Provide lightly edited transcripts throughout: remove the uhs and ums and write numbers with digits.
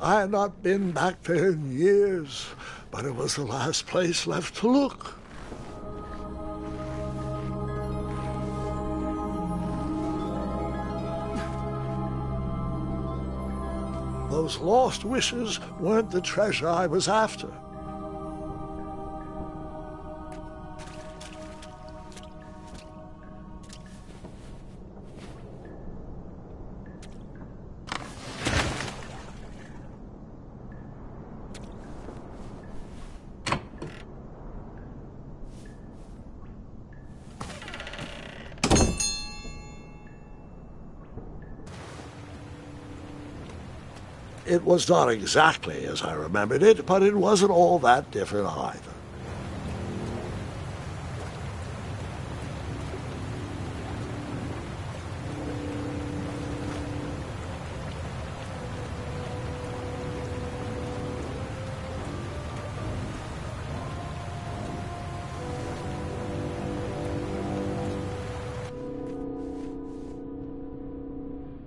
I had not been back there in years, but it was the last place left to look. Those lost wishes weren't the treasure I was after. It was not exactly as I remembered it, but it wasn't all that different either.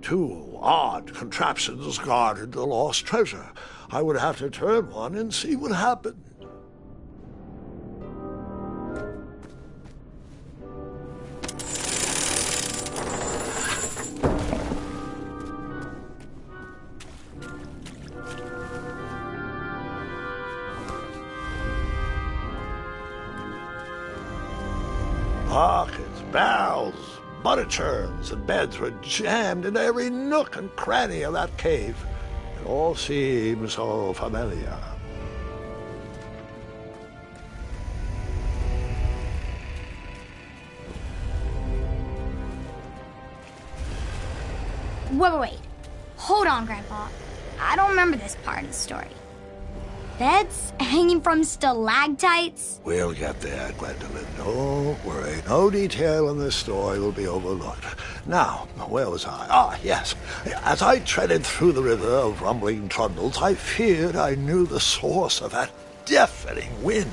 Two odd contraptions guarded the lost treasure. I would have to turn one and see what happened. Pockets, barrels, butter churns, and beds were jammed into every nook and cranny of that cave. It all seemed so familiar. Wait. Hold on, Grandpa. I don't remember this part of the story. Beds hanging from stalactites? We'll get there, Gwendolyn. Don't worry. No detail in this story will be overlooked. Now, where was I? Ah, yes. As I treaded through the river of rumbling trundles, I feared I knew the source of that deafening wind.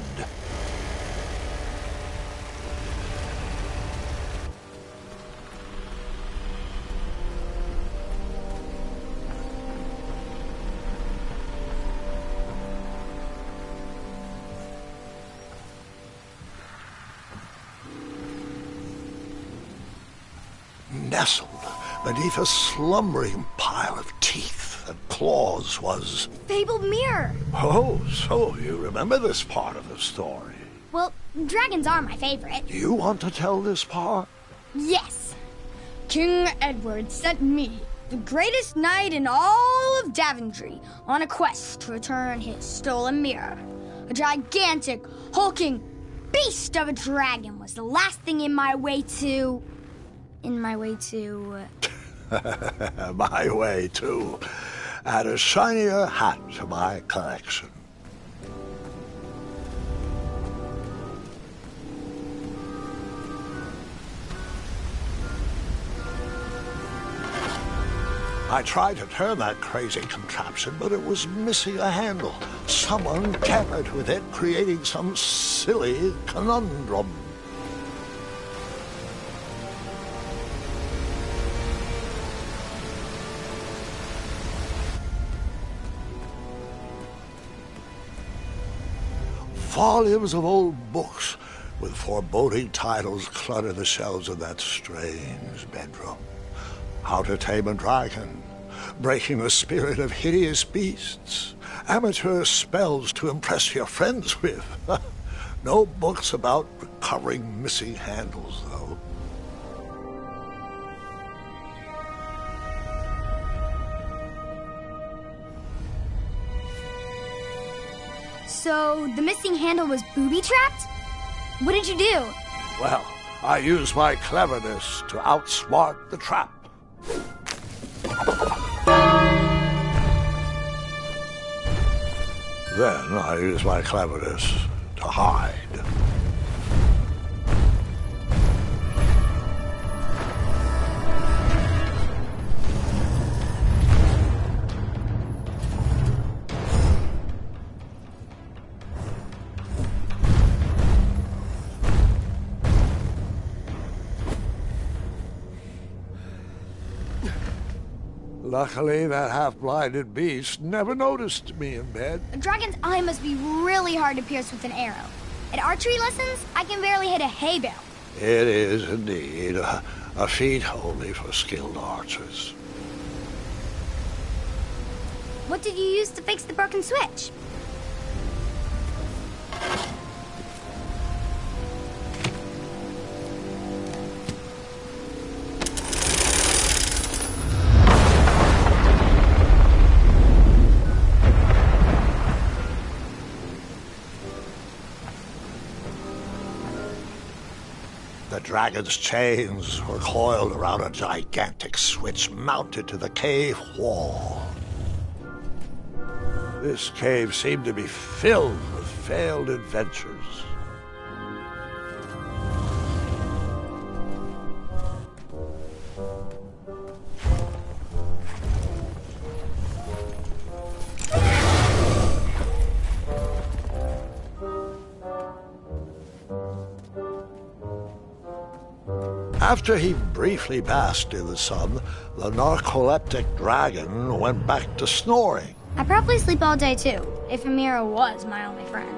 Nestled beneath a slumbering pile of teeth and claws was... Fabled mirror. Oh, so you remember this part of the story. Well, dragons are my favorite. Do you want to tell this part? Yes. King Edward sent me, the greatest knight in all of Daventry, on a quest to return his stolen mirror. A gigantic, hulking beast of a dragon was the last thing in my way to... My way, too. Add a shinier hat to my collection. I tried to turn that crazy contraption, but it was missing a handle. Someone tampered with it, creating some silly conundrum. Volumes of old books with foreboding titles clutter the shelves of that strange bedroom. How to Tame a Dragon, Breaking the Spirit of Hideous Beasts, Amateur Spells to Impress Your Friends with. No books about recovering missing handles, though. So, the missing handle was booby-trapped? What did you do? Well, I used my cleverness to outsmart the trap. Then I used my cleverness to hide. Luckily, that half-blinded beast never noticed me in bed. A dragon's eye must be really hard to pierce with an arrow. At archery lessons, I can barely hit a hay bale. It is indeed a feat only for skilled archers. What did you use to fix the broken switch? The dragon's chains were coiled around a gigantic switch mounted to the cave wall. This cave seemed to be filled with failed adventures. After he briefly basked in the sun, the narcoleptic dragon went back to snoring. I probably sleep all day too, if Amira was my only friend.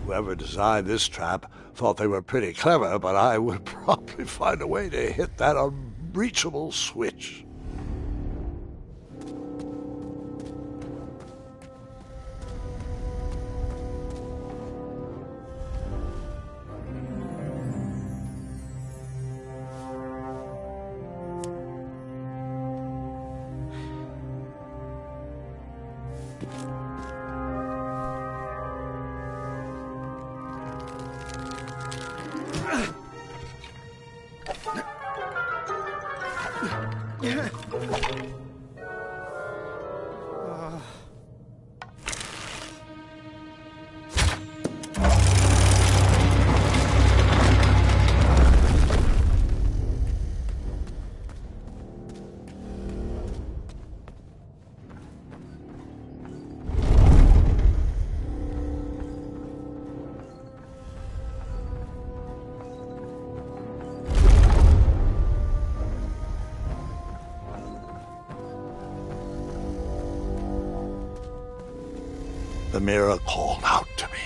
Whoever designed this trap thought they were pretty clever, but I would probably find a way to hit that unreachable switch. The mirror called out to me.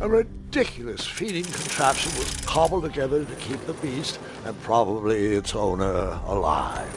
A ridiculous feeding contraption was cobbled together to keep the beast and probably its owner alive.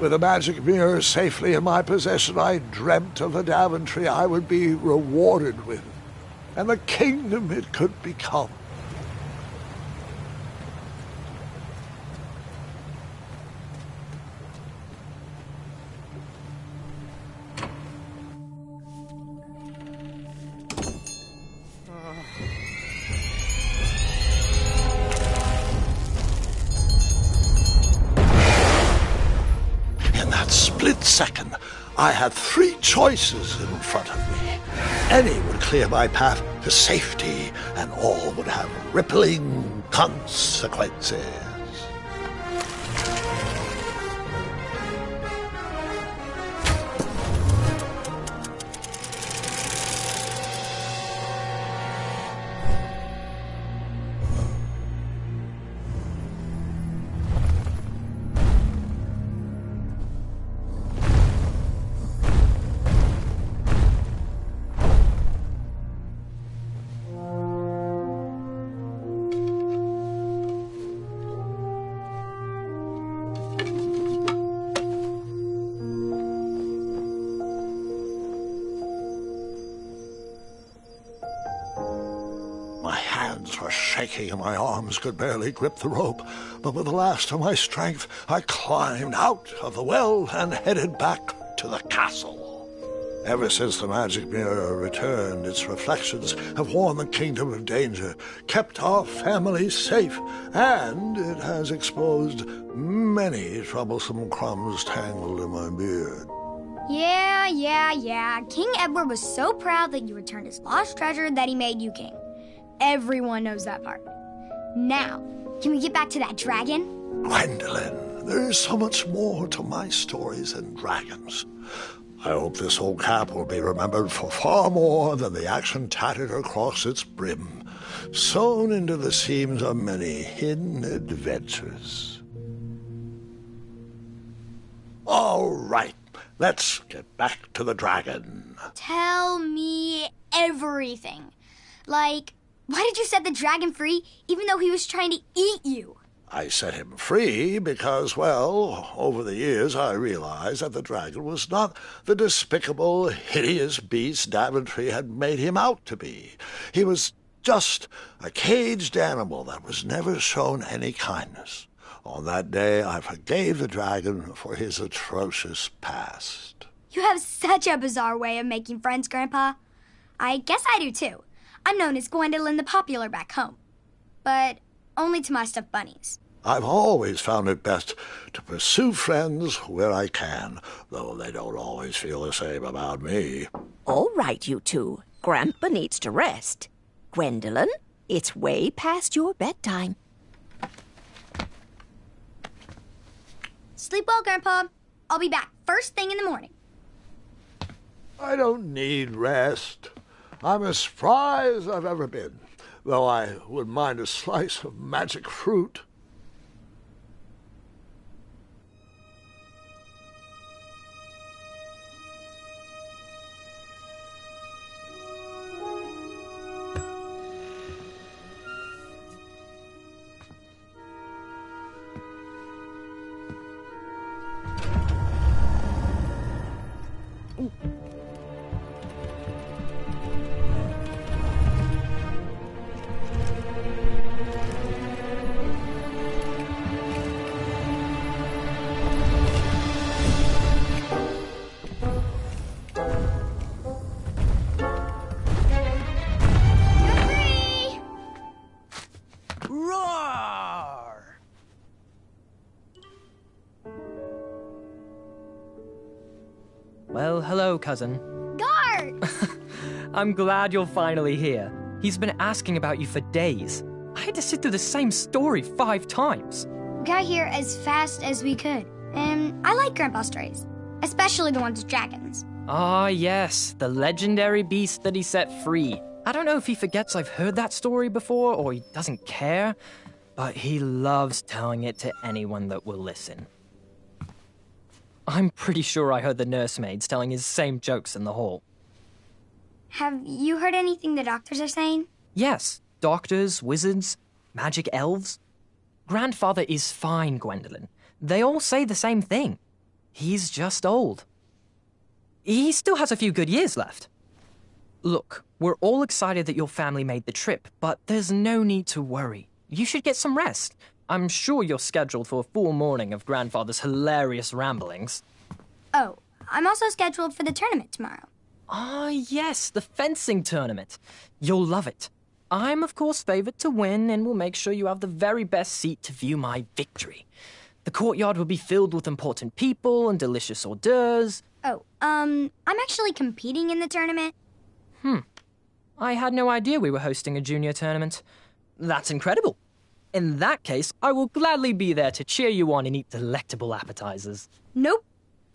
With the magic mirror safely in my possession, I dreamt of the Daventry I would be rewarded with, and the kingdom it could become. Split second, I had three choices in front of me. Any would clear my path to safety, and all would have rippling consequences. My hands were shaking and my arms could barely grip the rope, but with the last of my strength, I climbed out of the well and headed back to the castle. Ever since the magic mirror returned, its reflections have warned the kingdom of danger, kept our family safe, and it has exposed many troublesome crumbs tangled in my beard. Yeah. King Edward was so proud that you returned his lost treasure that he made you king. Everyone knows that part. Now, can we get back to that dragon? Gwendolyn, there is so much more to my stories than dragons. I hope this old cap will be remembered for far more than the action tattered across its brim, sewn into the seams of many hidden adventures. All right, let's get back to the dragon. Tell me everything. Like, why did you set the dragon free even though he was trying to eat you? I set him free because, well, over the years I realized that the dragon was not the despicable, hideous beast Daventry had made him out to be. He was just a caged animal that was never shown any kindness. On that day, I forgave the dragon for his atrocious past. You have such a bizarre way of making friends, Grandpa. I guess I do, too. I'm known as Gwendolyn the Popular back home. But only to my stuffed bunnies. I've always found it best to pursue friends where I can, though they don't always feel the same about me. All right, you two. Grandpa needs to rest. Gwendolyn, it's way past your bedtime. Sleep well, Grandpa. I'll be back first thing in the morning. I don't need rest. I'm as spry as I've ever been, though I wouldn't mind a slice of magic fruit. Well, hello, cousin. Gart! I'm glad you're finally here. He's been asking about you for days. I had to sit through the same story 5 times. We got here as fast as we could. And I like Grandpa's stories, especially the ones with dragons. Ah, yes, the legendary beast that he set free. I don't know if he forgets I've heard that story before or he doesn't care, but he loves telling it to anyone that will listen. I'm pretty sure I heard the nursemaids telling his same jokes in the hall. Have you heard anything the doctors are saying? Yes, doctors, wizards, magic elves. Grandfather is fine, Gwendolyn. They all say the same thing. He's just old. He still has a few good years left. Look, we're all excited that your family made the trip, but there's no need to worry. You should get some rest. I'm sure you're scheduled for a full morning of Grandfather's hilarious ramblings. Oh, I'm also scheduled for the tournament tomorrow. Ah, yes, the fencing tournament. You'll love it. I'm, of course, favored to win and will make sure you have the very best seat to view my victory. The courtyard will be filled with important people and delicious hors d'oeuvres. Oh, I'm actually competing in the tournament. I had no idea we were hosting a junior tournament. That's incredible. In that case, I will gladly be there to cheer you on and eat delectable appetizers. Nope,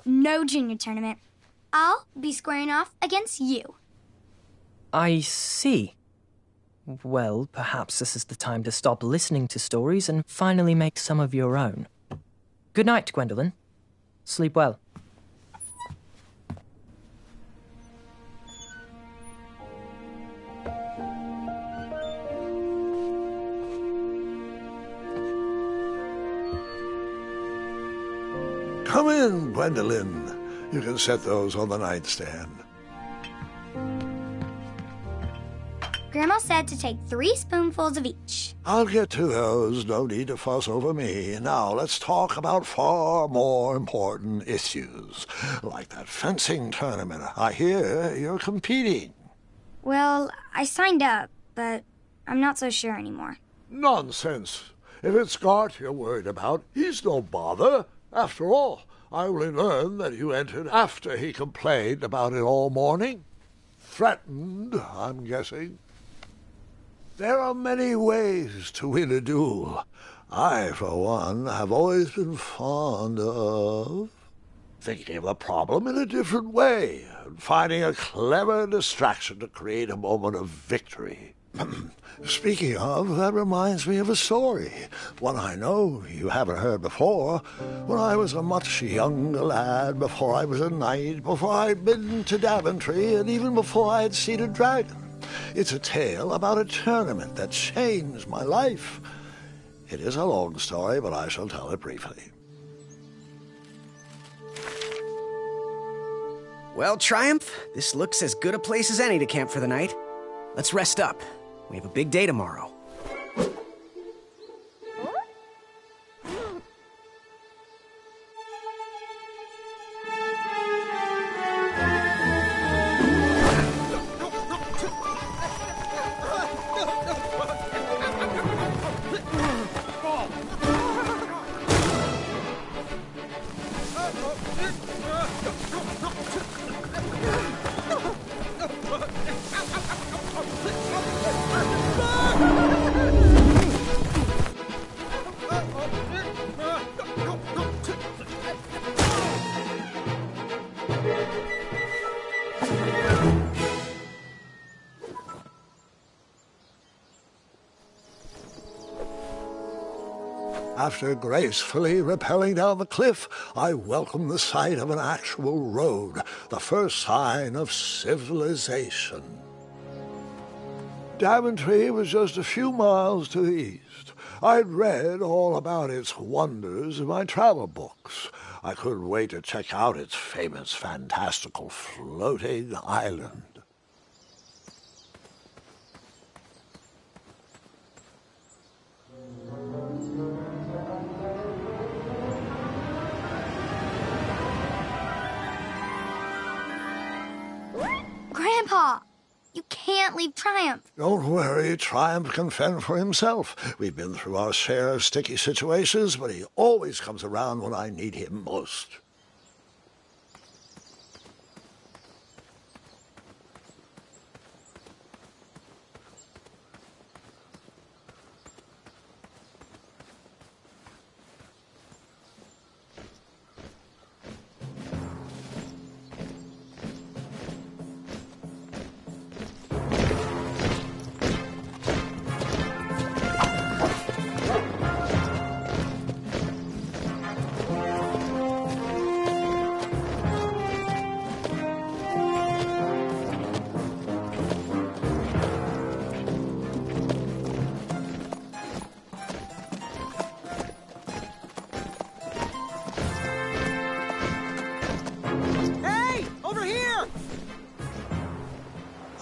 no junior tournament. I'll be squaring off against you. I see. Well, perhaps this is the time to stop listening to stories and finally make some of your own. Good night, Gwendolyn. Sleep well. Come in, Gwendolyn. You can set those on the nightstand. Grandma said to take 3 spoonfuls of each. I'll get to those. No need to fuss over me. Now let's talk about far more important issues, like that fencing tournament. I hear you're competing. Well, I signed up, but I'm not so sure anymore. Nonsense. If it's Gart you're worried about, he's no bother. After all, I only learned that you entered after he complained about it all morning. Threatened, I'm guessing. There are many ways to win a duel. I, for one, have always been fond of thinking of the problem in a different way and finding a clever distraction to create a moment of victory. Speaking of, that reminds me of a story, one I know you haven't heard before. When I was a much younger lad, before I was a knight, before I'd been to Daventry, and even before I had seen a dragon. It's a tale about a tournament that changed my life. It is a long story, but I shall tell it briefly. Well, Triumph, this looks as good a place as any to camp for the night. Let's rest up. We have a big day tomorrow. After gracefully rappelling down the cliff, I welcomed the sight of an actual road, the first sign of civilization. Daventry was just a few miles to the east. I'd read all about its wonders in my travel books. I couldn't wait to check out its famous, fantastical floating island. Grandpa, you can't leave Triumph. Don't worry, Triumph can fend for himself. We've been through our share of sticky situations, but he always comes around when I need him most.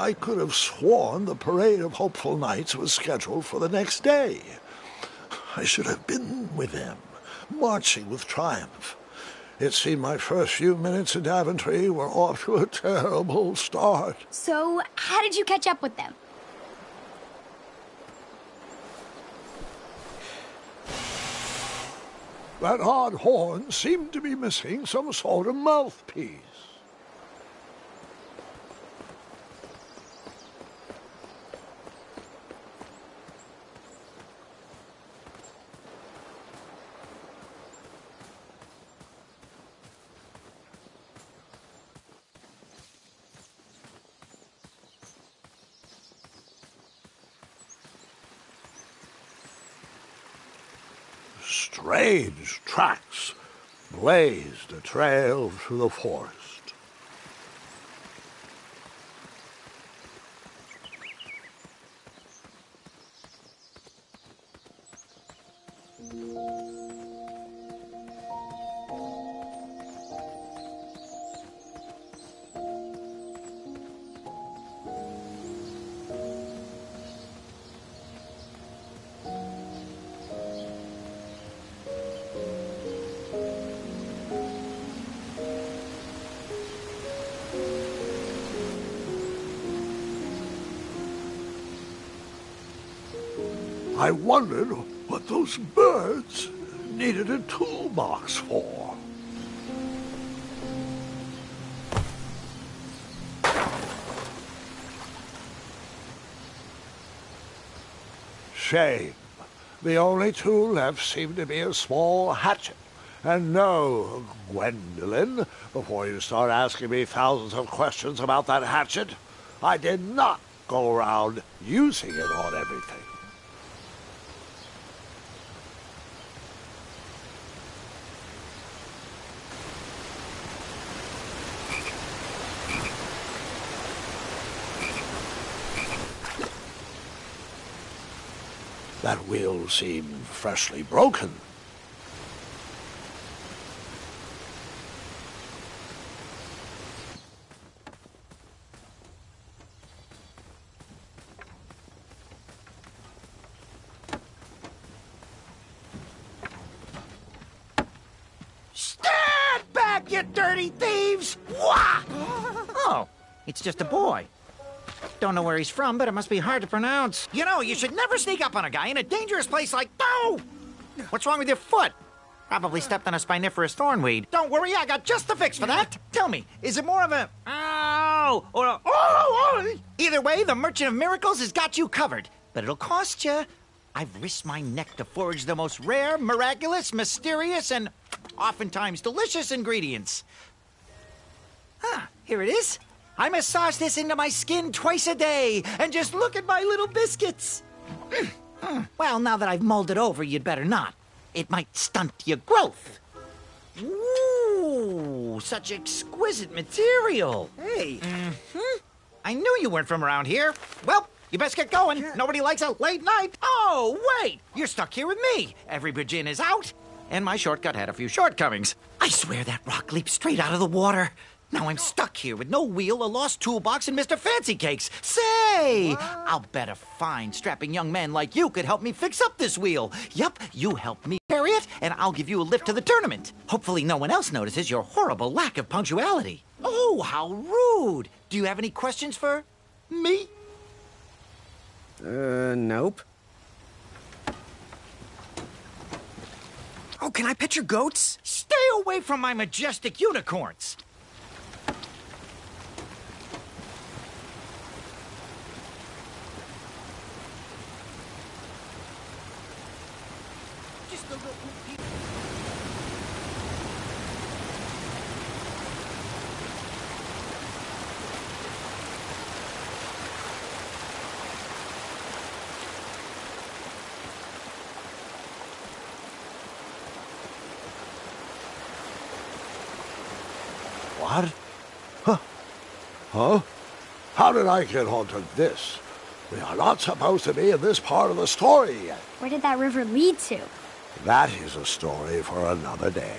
I could have sworn the parade of hopeful knights was scheduled for the next day. I should have been with them, marching with triumph. It seemed my first few minutes in Daventry were off to a terrible start. So, how did you catch up with them? That odd horn seemed to be missing some sort of mouthpiece. Strange tracks blazed a trail through the forest. I wondered what those birds needed a toolbox for. Shame. The only tool left seemed to be a small hatchet. And no, Gwendolyn, before you start asking me thousands of questions about that hatchet, I did not go around using it on everything. That wheel seemed freshly broken. Stand back, you dirty thieves! Wah! Oh, it's just a boy. Don't know where he's from, but it must be hard to pronounce. You know, you should never sneak up on a guy in a dangerous place like... Oh! What's wrong with your foot? Probably stepped on a spiniferous thornweed. Don't worry, I got just the fix for that. Tell me, is it more of a... Ow! Or a... Oh! Either way, the Merchant of Miracles has got you covered. But it'll cost you. I've risked my neck to forage the most rare, miraculous, mysterious, and oftentimes delicious ingredients. Ah, here it is. I massage this into my skin twice a day, and just look at my little biscuits. Well, now that I've mulled it over, you'd better not. It might stunt your growth. Ooh, such exquisite material. Hey. I knew you weren't from around here. Well, you best get going. Nobody likes a late night. Oh, wait, you're stuck here with me. Every bridge in is out, and my shortcut had a few shortcomings. I swear that rock leaped straight out of the water. Now I'm stuck here with no wheel, a lost toolbox, and Mr. Fancy Cakes. Say, I'll bet a fine, strapping young man like you could help me fix up this wheel. Yup, you help me carry it, and I'll give you a lift to the tournament. Hopefully no one else notices your horrible lack of punctuality. Oh, how rude. Do you have any questions for me? Nope. Oh, can I pet your goats? Stay away from my majestic unicorns. Just a little... What? Huh? How did I get onto this? We are not supposed to be in this part of the story yet. Where did that river lead to? That is a story for another day.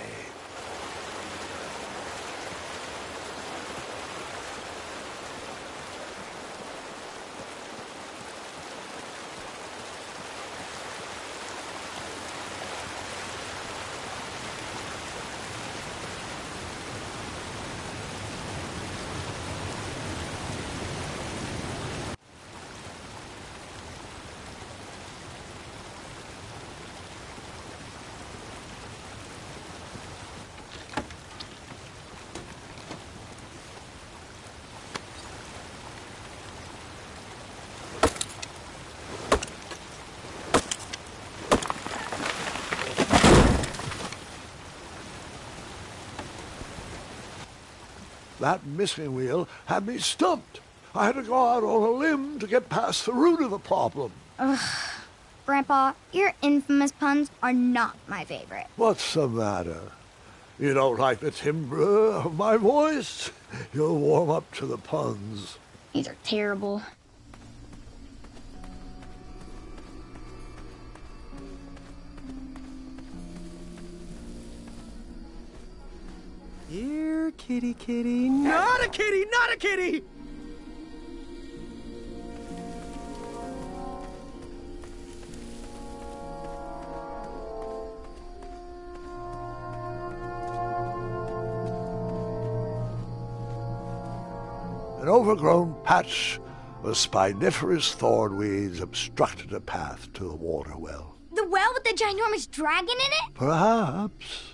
That missing wheel had me stumped. I had to go out on a limb to get past the root of the problem. Grandpa, your infamous puns are not my favorite. What's the matter? You don't like the timbre of my voice? You'll warm up to the puns. These are terrible. Here, kitty, kitty. Not a kitty, not a kitty! An overgrown patch of spiniferous thornweeds obstructed a path to the water well. The well with the ginormous dragon in it? Perhaps.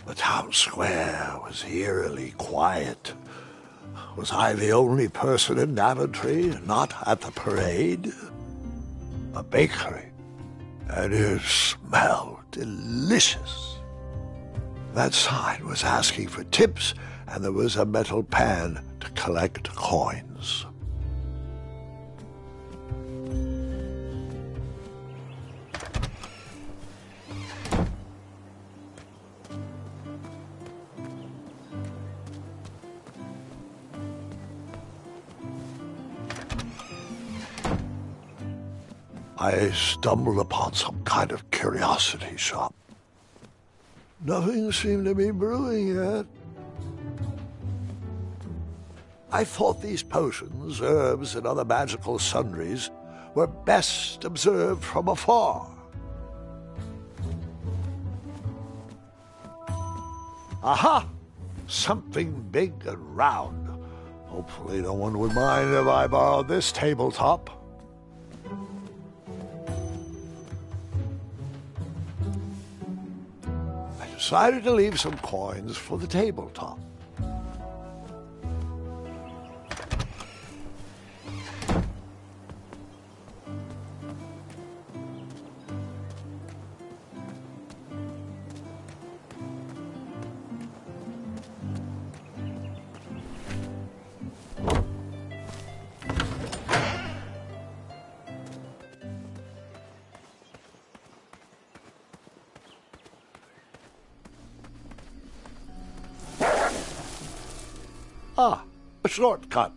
The town square was eerily quiet. Was I the only person in Daventry not at the parade? A bakery, and it smelled delicious. That sign was asking for tips, and there was a metal pan to collect coins. I stumbled upon some kind of curiosity shop. Nothing seemed to be brewing yet. I thought these potions, herbs, and other magical sundries were best observed from afar. Aha! Something big and round. Hopefully no one would mind if I borrowed this tabletop. Decided to leave some coins for the tabletop. Ah, a shortcut.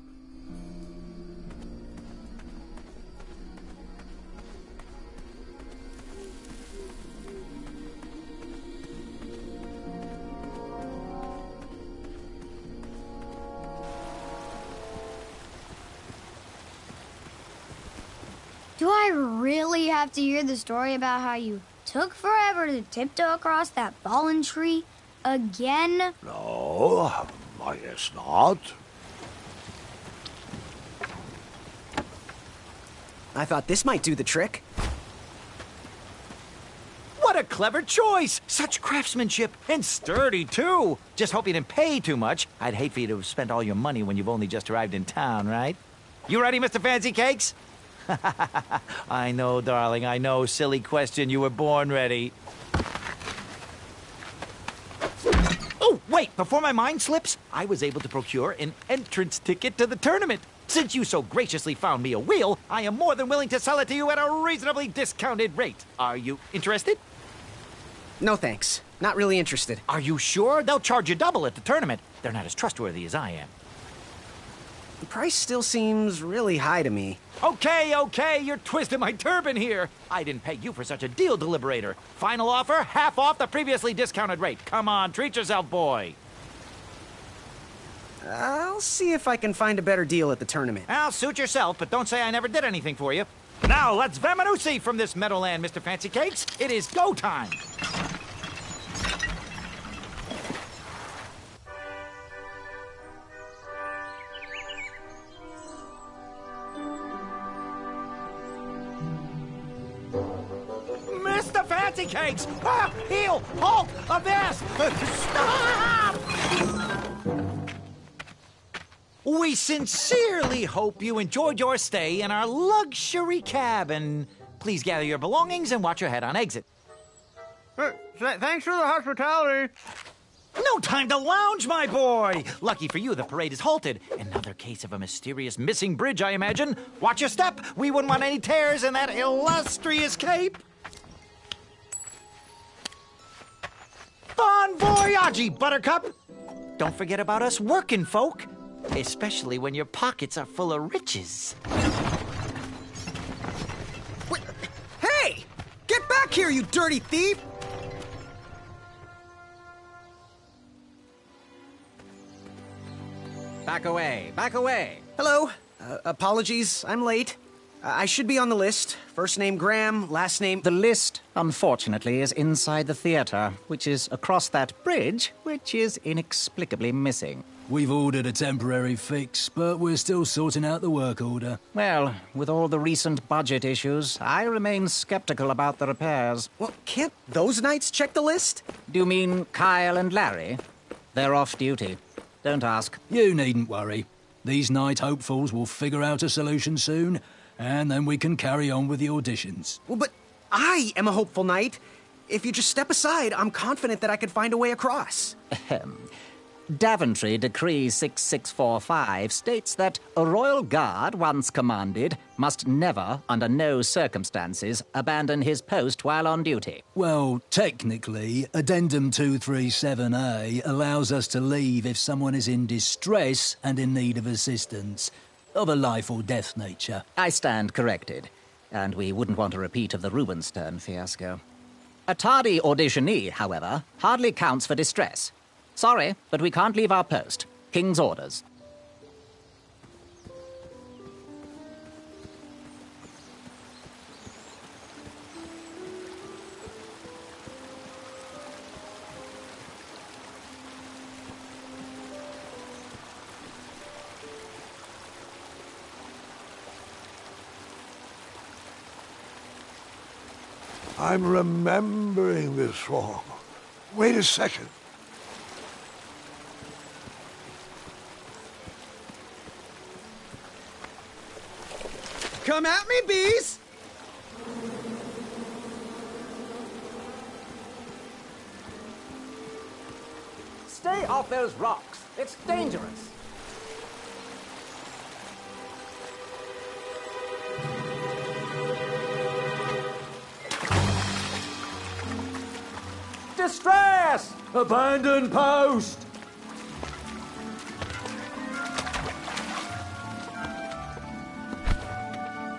Do I really have to hear the story about how you took forever to tiptoe across that fallen tree again? No, I guess not. I thought this might do the trick. What a clever choice! Such craftsmanship, and sturdy, too! Just hope you didn't pay too much. I'd hate for you to have spent all your money when you've only just arrived in town, right? You ready, Mr. Fancy Cakes? I know, darling, I know. Silly question. You were born ready. Oh, wait! Before my mind slips, I was able to procure an entrance ticket to the tournament. Since you so graciously found me a wheel, I am more than willing to sell it to you at a reasonably discounted rate. Are you interested? No thanks. Not really interested. Are you sure? They'll charge you double at the tournament. They're not as trustworthy as I am. The price still seems really high to me. Okay, you're twisting my turban here. I didn't pay you for such a deal, Deliberator. Final offer, half off the previously discounted rate. Come on, treat yourself, boy. I'll see if I can find a better deal at the tournament. Well, suit yourself, but don't say I never did anything for you. Now, let's Vamanusi from this Meadowland, Mr. Fancy Cakes. It is go time. Mr. Fancy Cakes! Ah, heel! Halt! Avast! Stop! We sincerely hope you enjoyed your stay in our luxury cabin. Please gather your belongings and watch your head on exit. Thanks for the hospitality. No time to lounge, my boy! Lucky for you, the parade is halted. Another case of a mysterious missing bridge, I imagine. Watch your step. We wouldn't want any tears in that illustrious cape. Bon voyage, Buttercup! Don't forget about us working folk. Especially when your pockets are full of riches. Wait, hey! Get back here, you dirty thief! Back away, back away. Hello. Apologies, I'm late. I should be on the list. First name Graham, last name... The list, unfortunately, is inside the theater, which is across that bridge, which is inexplicably missing. We've ordered a temporary fix, but we're still sorting out the work order. Well, with all the recent budget issues, I remain skeptical about the repairs. Well, can't those knights check the list? Do you mean Kyle and Larry? They're off duty. Don't ask. You needn't worry. These night hopefuls will figure out a solution soon, and then we can carry on with the auditions. Well, but I am a hopeful knight. If you just step aside, I'm confident that I could find a way across. Daventry Decree 6645 states that a royal guard once commanded must never, under no circumstances, abandon his post while on duty. Well, technically, Addendum 237A allows us to leave if someone is in distress and in need of assistance, of a life or death nature. I stand corrected, and we wouldn't want a repeat of the Rubenstern fiasco. A tardy auditionee, however, hardly counts for distress. Sorry, but we can't leave our post. King's orders. I'm remembering this song. Wait a second. Come at me, bees! Stay off those rocks. It's dangerous. Distress! Abandon post!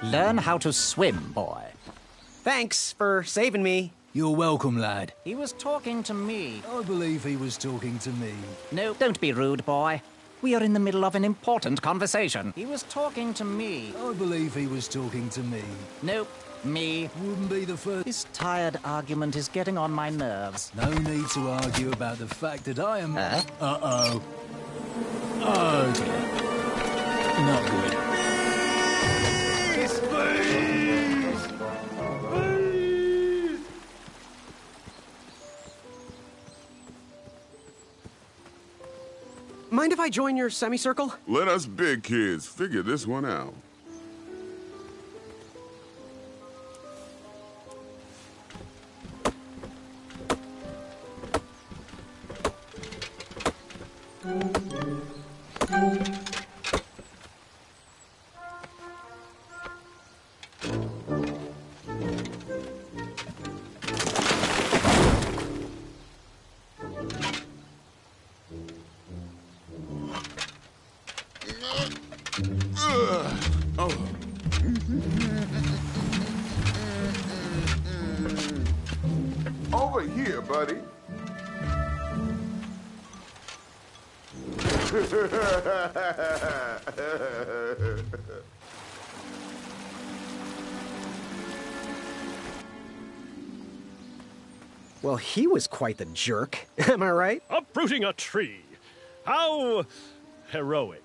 Learn how to swim, boy. Thanks for saving me. You're welcome, lad. He was talking to me. I believe he was talking to me. No, don't be rude, boy. We are in the middle of an important conversation. He was talking to me. I believe he was talking to me. Nope, me. Wouldn't be the first... This tired argument is getting on my nerves. No need to argue about the fact that I am... Huh? Uh-oh. Oh, dear. Not good. Mind if I join your semicircle? Let us big kids figure this one out. Over here, buddy. Well, he was quite the jerk. Am I right? Uprooting a tree. How heroic.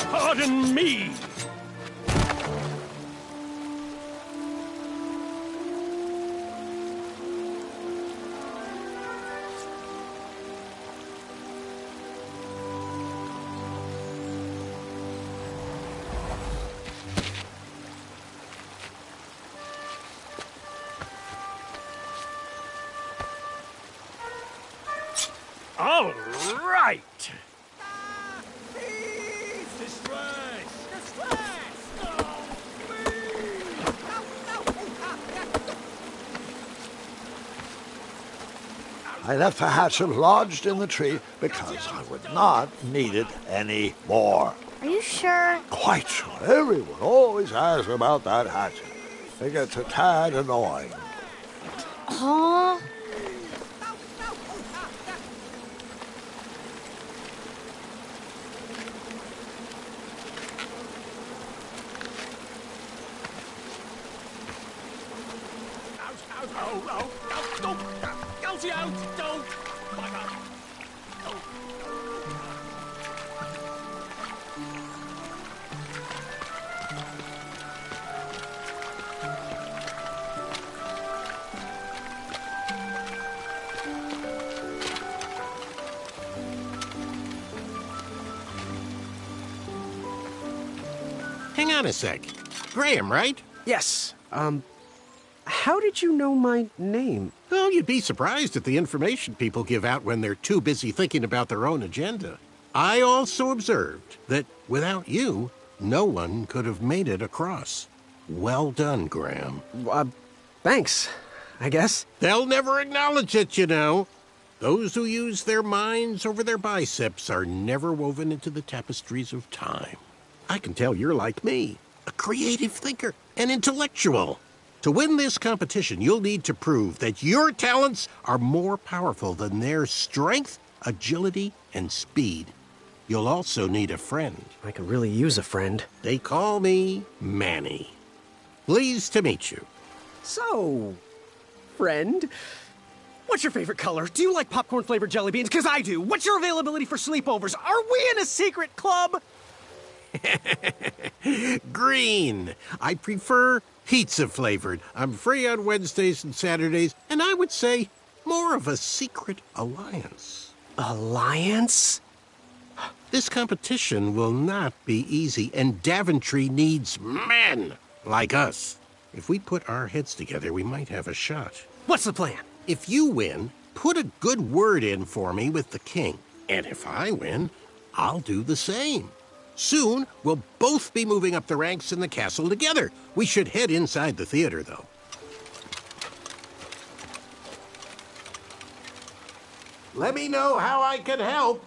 Pardon me! All right! I left the hatchet lodged in the tree because I would not need it any more. Are you sure? Quite sure. Everyone always asks about that hatchet. It gets a tad annoying. Huh? Hang on a sec. Graham, right? Yes. How did you know my name? Oh, you'd be surprised at the information people give out when they're too busy thinking about their own agenda. I also observed that without you, no one could have made it across. Well done, Graham. Thanks, I guess. They'll never acknowledge it, you know. Those who use their minds over their biceps are never woven into the tapestries of time. I can tell you're like me, a creative thinker, an intellectual. To win this competition, you'll need to prove that your talents are more powerful than their strength, agility, and speed. You'll also need a friend. I could really use a friend. They call me Manny. Pleased to meet you. So, friend, what's your favorite color? Do you like popcorn-flavored jelly beans? Because I do. What's your availability for sleepovers? Are we in a secret club? Green. I prefer pizza-flavored. I'm free on Wednesdays and Saturdays, and I would say more of a secret alliance. Alliance? This competition will not be easy, and Daventry needs men like us. If we put our heads together, we might have a shot. What's the plan? If you win, put a good word in for me with the king. And if I win, I'll do the same. Soon, we'll both be moving up the ranks in the castle together. We should head inside the theater, though. Let me know how I can help.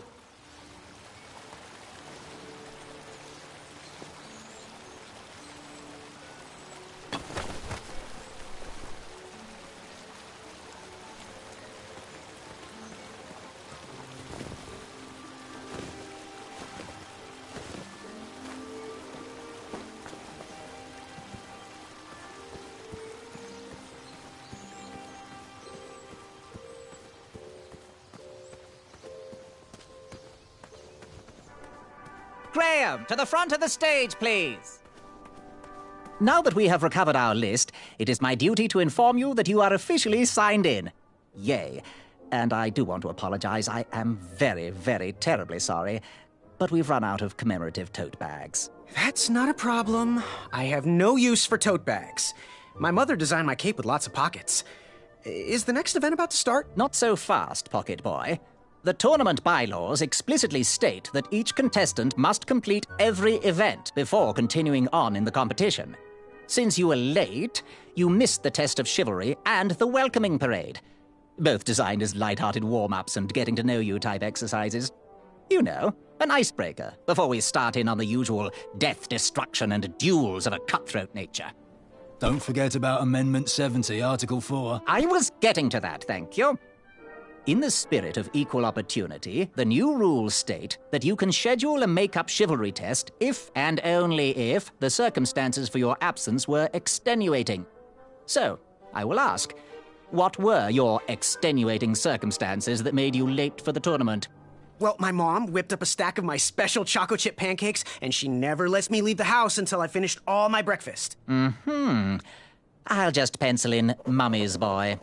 Graham, to the front of the stage, please. Now that we have recovered our list, it is my duty to inform you that you are officially signed in. Yay. And I do want to apologize. I am very, very terribly sorry, but we've run out of commemorative tote bags. That's not a problem. I have no use for tote bags. My mother designed my cape with lots of pockets. Is the next event about to start? Not so fast, Pocket Boy. The tournament bylaws explicitly state that each contestant must complete every event before continuing on in the competition. Since you were late, you missed the test of chivalry and the welcoming parade. Both designed as light-hearted warm-ups and getting-to-know-you type exercises. You know, an icebreaker before we start in on the usual death, destruction, and duels of a cutthroat nature. Don't forget about Amendment 70, Article 4. I was getting to that, thank you. In the spirit of equal opportunity, the new rules state that you can schedule a make-up chivalry test if and only if the circumstances for your absence were extenuating. So, I will ask, what were your extenuating circumstances that made you late for the tournament? Well, my mom whipped up a stack of my special chocolate chip pancakes, and she never lets me leave the house until I finished all my breakfast. I'll just pencil in Mummy's boy.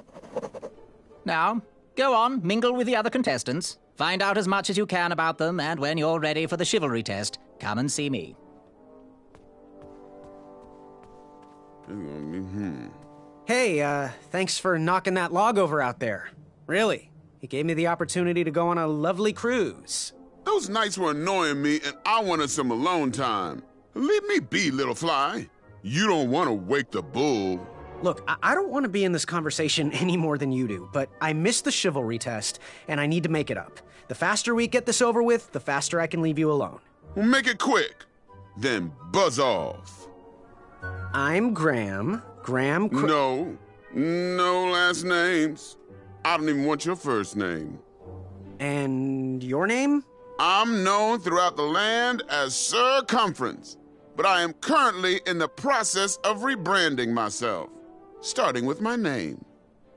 Now, go on, mingle with the other contestants. Find out as much as you can about them, and when you're ready for the chivalry test, come and see me. Hey, thanks for knocking that log over out there. Really. It gave me the opportunity to go on a lovely cruise. Those nights were annoying me, and I wanted some alone time. Leave me be, little fly. You don't want to wake the bull. Look, I don't want to be in this conversation any more than you do, but I missed the chivalry test, and I need to make it up. The faster we get this over with, the faster I can leave you alone. Well, make it quick. Then buzz off. I'm Graham. No last names. I don't even want your first name. And your name? I'm known throughout the land as Circumference, but I am currently in the process of rebranding myself, starting with my name.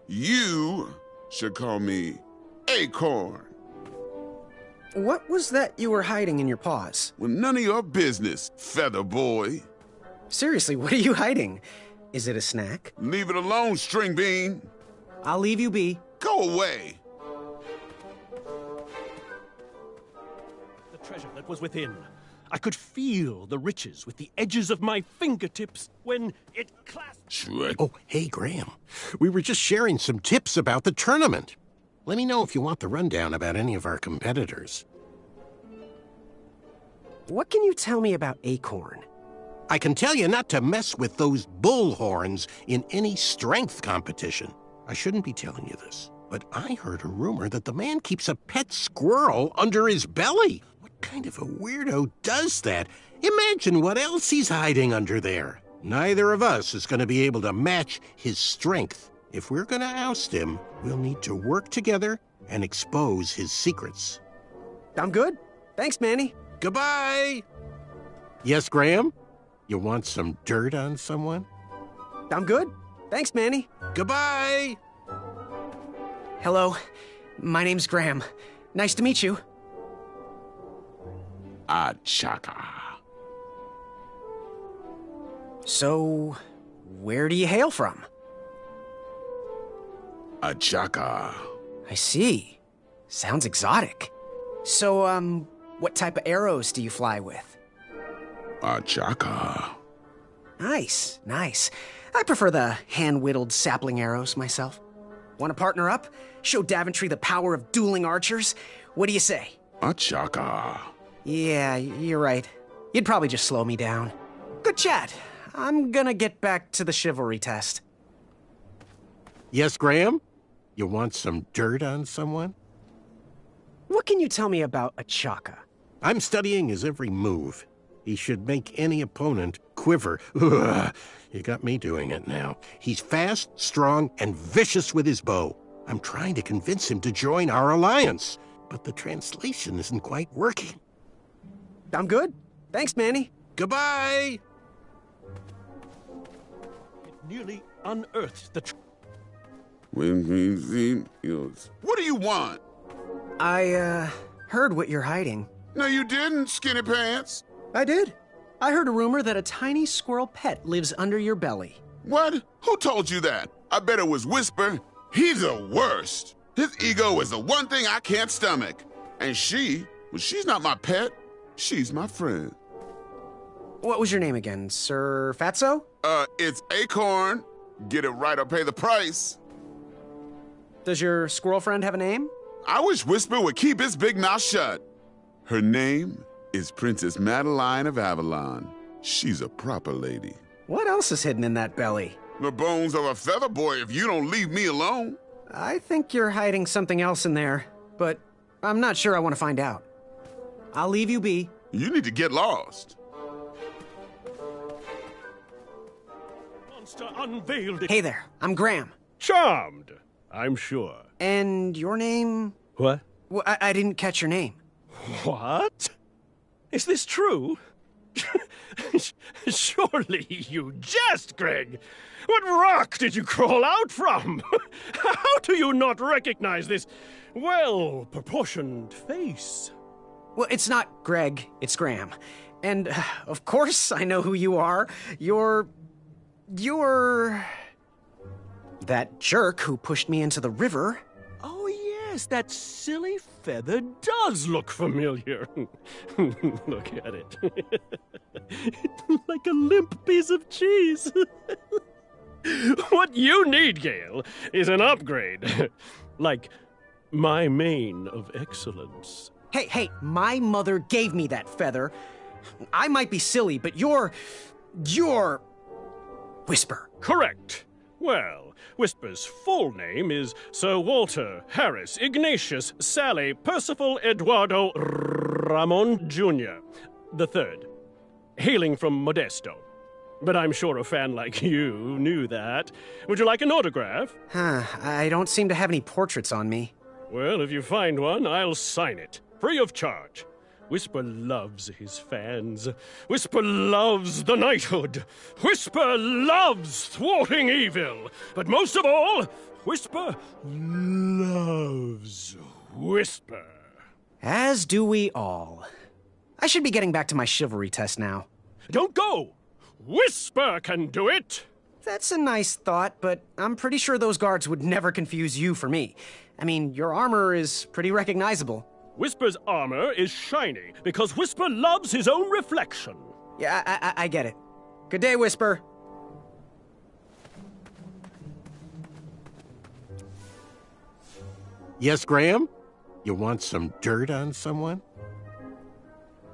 You should call me Acorn. What was that you were hiding in your paws? Well, none of your business, Feather Boy. Seriously, what are you hiding? Is it a snack? Leave it alone, String Bean. I'll leave you be. Go away. The treasure that was within. I could feel the riches with the edges of my fingertips when it clasped. Shrek. Oh, hey, Graham. We were just sharing some tips about the tournament. Let me know if you want the rundown about any of our competitors. What can you tell me about Acorn? I can tell you not to mess with those bullhorns in any strength competition. I shouldn't be telling you this, but I heard a rumor that the man keeps a pet squirrel under his belly. What kind of a weirdo does that? Imagine what else he's hiding under there. Neither of us is going to be able to match his strength. If we're going to oust him, we'll need to work together and expose his secrets. I'm good. Thanks, Manny. Goodbye. Yes, Graham? You want some dirt on someone? I'm good. Thanks, Manny. Goodbye. Hello. My name's Graham. Nice to meet you. Achaka. So, where do you hail from? Achaka. I see. Sounds exotic. So, what type of arrows do you fly with? Achaka. Nice, nice. I prefer the hand-whittled sapling arrows myself. Want to partner up? Show Daventry the power of dueling archers? What do you say? Achaka. Yeah, you're right. You'd probably just slow me down. Good chat. I'm gonna get back to the chivalry test. Yes, Graham? You want some dirt on someone? What can you tell me about Achaka? I'm studying his every move. He should make any opponent quiver. Ugh, you got me doing it now. He's fast, strong, and vicious with his bow. I'm trying to convince him to join our alliance, but the translation isn't quite working. I'm good. Thanks, Manny. Goodbye! It nearly unearthed the What do you want? I, heard what you're hiding. No, you didn't, Skinny Pants. I did. I heard a rumor that a tiny squirrel pet lives under your belly. What? Who told you that? I bet it was Whisper. He's the worst. His ego is the one thing I can't stomach. And she's not my pet. She's my friend. What was your name again, Sir Fatso? It's Acorn. Get it right or pay the price. Does your squirrel friend have a name? I wish Whisper would keep his big mouth shut. Her name is Princess Madeline of Avalon. She's a proper lady. What else is hidden in that belly? The bones of a feather boy if you don't leave me alone. I think you're hiding something else in there, but I'm not sure I want to find out. I'll leave you be. You need to get lost. Monster unveiled it. Hey there, I'm Graham. Charmed, I'm sure. And your name? What? Well, I didn't catch your name. What? Is this true? Surely you jest, Greg. What rock did you crawl out from? How do you not recognize this well-proportioned face? Well, it's not Greg, it's Graham. And, of course, I know who you are. You're... that jerk who pushed me into the river. Oh, yes, that silly feather does look familiar. Look at it. Like a limp piece of cheese. What you need, Gale, is an upgrade. Like my mane of excellence. Hey, my mother gave me that feather. I might be silly, but you're Whisper. Correct. Well, Whisper's full name is Sir Walter Harris Ignatius Sally Percival Eduardo Ramon Jr. the Third, hailing from Modesto. But I'm sure a fan like you knew that. Would you like an autograph? I don't seem to have any portraits on me. Well, if you find one, I'll sign it, free of charge. Whisper loves his fans. Whisper loves the knighthood. Whisper loves thwarting evil. But most of all, Whisper loves Whisper. As do we all. I should be getting back to my chivalry test now. Don't go! Whisper can do it! That's a nice thought, but I'm pretty sure those guards would never confuse you for me. I mean, your armor is pretty recognizable. Whisper's armor is shiny because Whisper loves his own reflection. Yeah, I get it. Good day, Whisper. Yes, Graham? You want some dirt on someone?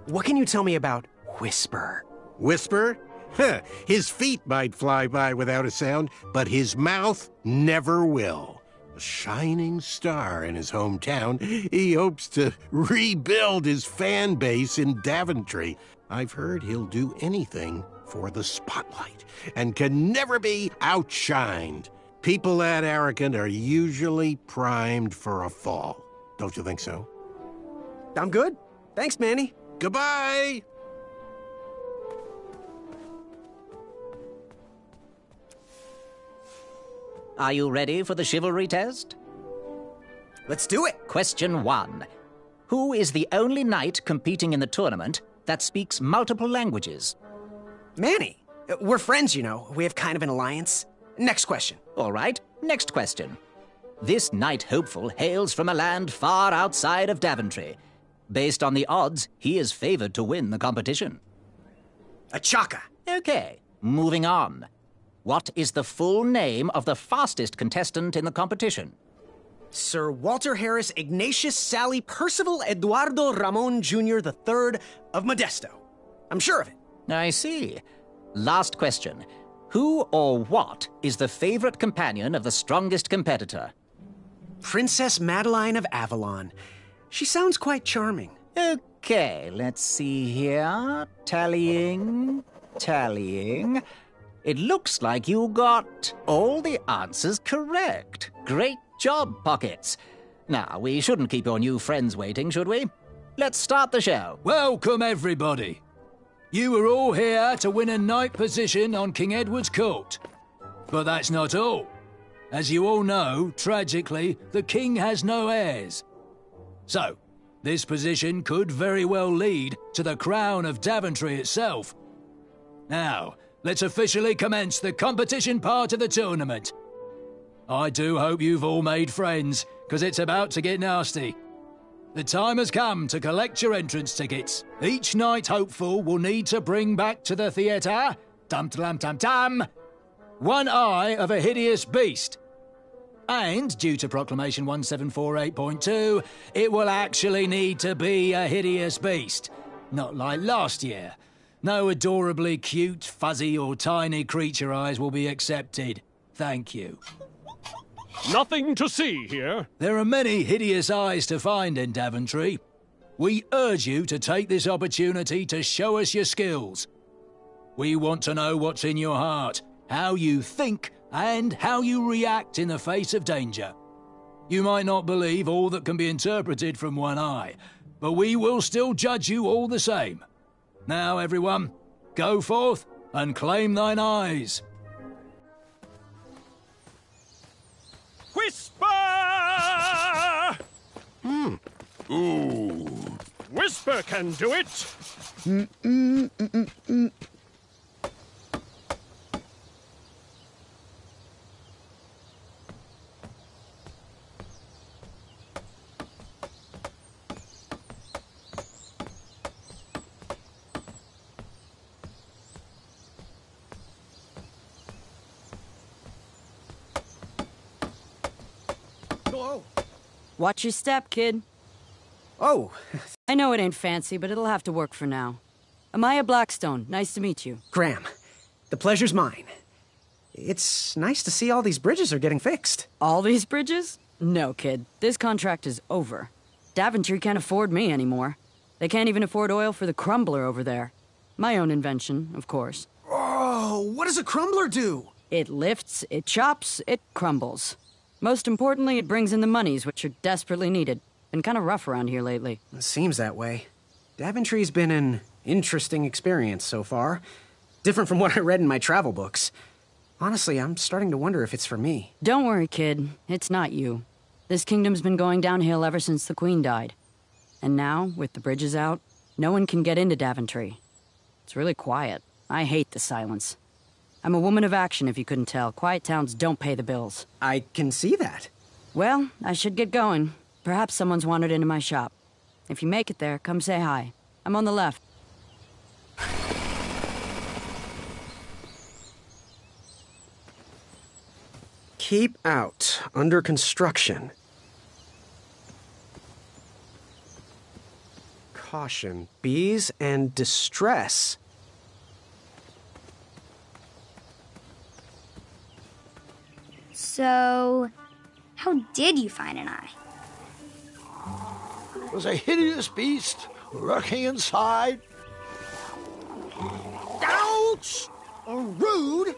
What can you tell me about Whisper? Whisper? Huh, his feet might fly by without a sound, but his mouth never will. A shining star in his hometown, he hopes to rebuild his fan base in Daventry. I've heard he'll do anything for the spotlight and can never be outshined. People that arrogant are usually primed for a fall. Don't you think so? I'm good. Thanks, Manny. Goodbye! Are you ready for the chivalry test? Let's do it! Question 1. Who is the only knight competing in the tournament that speaks multiple languages? Manny. We're friends, you know. We have kind of an alliance. Next question. All right, next question. This knight hopeful hails from a land far outside of Daventry. Based on the odds, he is favored to win the competition. Achaka. Okay, moving on. What is the full name of the fastest contestant in the competition? Sir Walter Harris Ignatius Sally Percival Eduardo Ramon Jr. the Third of Modesto. I'm sure of it. I see. Last question. Who or what is the favorite companion of the strongest competitor? Princess Madeline of Avalon. She sounds quite charming. Okay, let's see here. Tallying. It looks like you got all the answers correct. Great job, Pockets. Now, we shouldn't keep your new friends waiting, should we? Let's start the show. Welcome, everybody. You are all here to win a knight position on King Edward's court. But that's not all. As you all know, tragically, the king has no heirs. So, This position could very well lead to the crown of Daventry itself. Now, let's officially commence the competition part of the tournament. I do hope you've all made friends, because it's about to get nasty. The time has come to collect your entrance tickets. Each knight hopeful will need to bring back to the theatre, dum-dum-dum-dum, one eye of a hideous beast. And, due to Proclamation 1748.2, it will actually need to be a hideous beast. Not like last year. No adorably cute, fuzzy or tiny creature eyes will be accepted. Thank you. Nothing to see here. There are many hideous eyes to find in Daventry. We urge you to take this opportunity to show us your skills. We want to know what's in your heart, how you think, and how you react in the face of danger. You might not believe all that can be interpreted from one eye, but we will still judge you all the same. Now, everyone, go forth and claim thine eyes. Whisper! Ooh. Whisper can do it. Watch your step, kid. Oh. I know it ain't fancy, but it'll have to work for now. Amaya Blackstone, nice to meet you. Graham, the pleasure's mine. It's nice to see all these bridges are getting fixed. All these bridges? No, kid. This contract is over. Daventry can't afford me anymore. They can't even afford oil for the crumbler over there. My own invention, of course. Oh, what does a crumbler do? It lifts, it chops, it crumbles. Most importantly, it brings in the monies, which are desperately needed. Been kind of rough around here lately. It seems that way. Daventry's been an interesting experience so far. Different from what I read in my travel books. Honestly, I'm starting to wonder if it's for me. Don't worry, kid. It's not you. This kingdom's been going downhill ever since the Queen died. And now, with the bridges out, no one can get into Daventry. It's really quiet. I hate the silence. I'm a woman of action, if you couldn't tell. Quiet towns don't pay the bills. I can see that. Well, I should get going. Perhaps someone's wandered into my shop. If you make it there, come say hi. I'm on the left. Keep out. Under construction. Caution. Bees and distress. So, how did you find an eye? It was a hideous beast lurking inside. Ouch! Rude!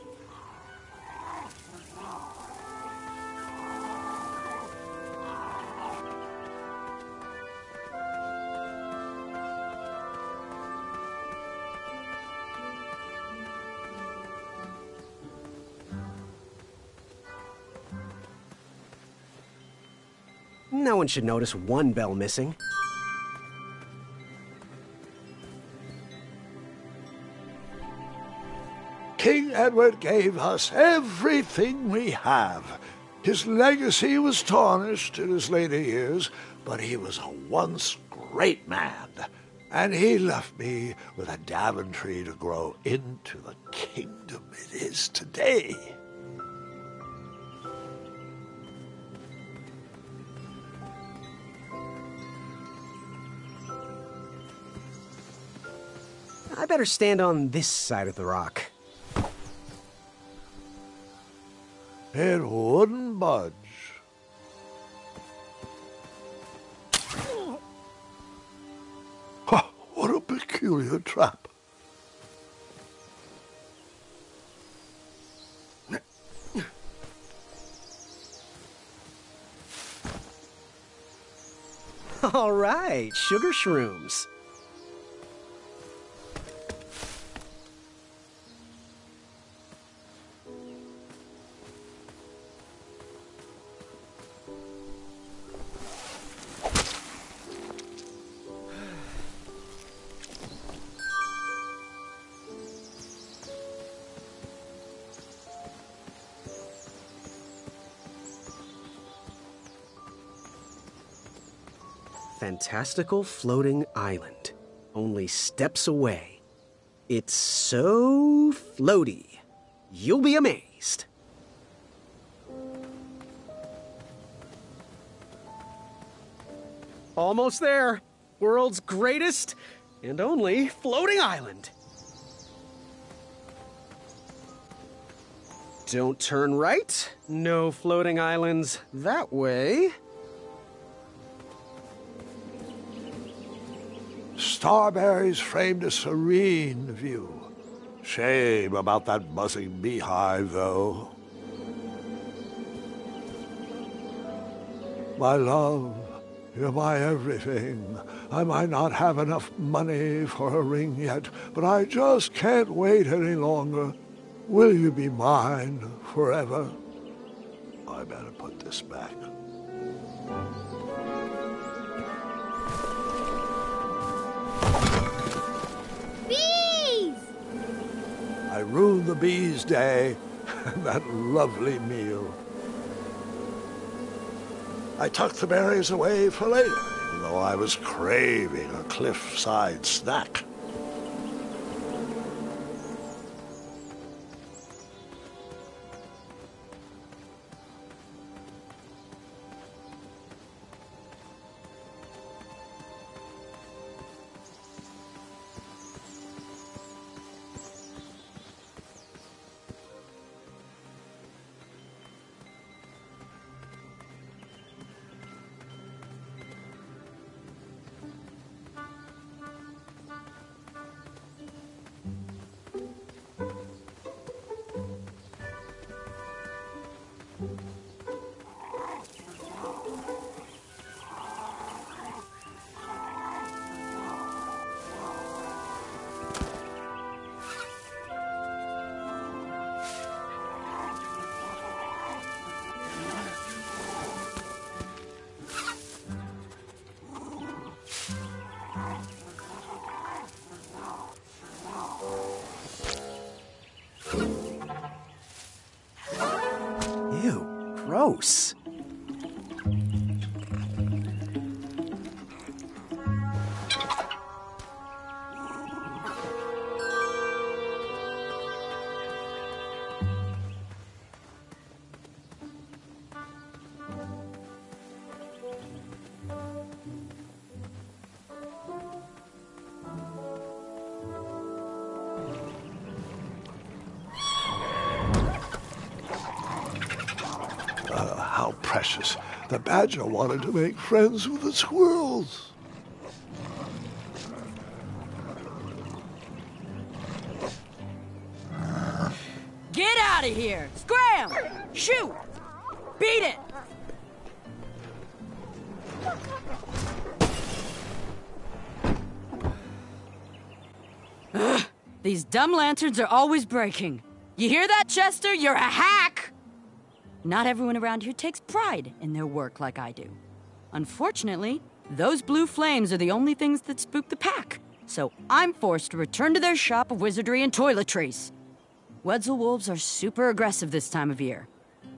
No one should notice one bell missing. King Edward gave us everything we have. His legacy was tarnished in his later years, but he was a once great man. And he left me with a Daventry to grow into the kingdom it is today. I better stand on this side of the rock. It wouldn't budge. Huh, what a peculiar trap. All right, sugar shrooms. fantastical floating island, only steps away. It's so floaty, you'll be amazed. Almost there. World's greatest and only floating island. Don't turn right. No floating islands that way. Starberries framed a serene view. Shame about that buzzing beehive, though. My love, you're my everything. I might not have enough money for a ring yet, but I just can't wait any longer. Will you be mine forever? I better put this back. Bees! I ruined the bees' day and that lovely meal. I tucked the berries away for later, even though I was craving a cliffside snack. Ew, gross. How precious. The badger wanted to make friends with the squirrels. Get out of here! Scram! Shoot! Beat it! Ugh, these dumb lanterns are always breaking. You hear that, Chester? You're a hack! Not everyone around here takes pride in their work like I do. Unfortunately, those blue flames are the only things that spook the pack, so I'm forced to return to their shop of wizardry and toiletries. Wetzel wolves are super aggressive this time of year.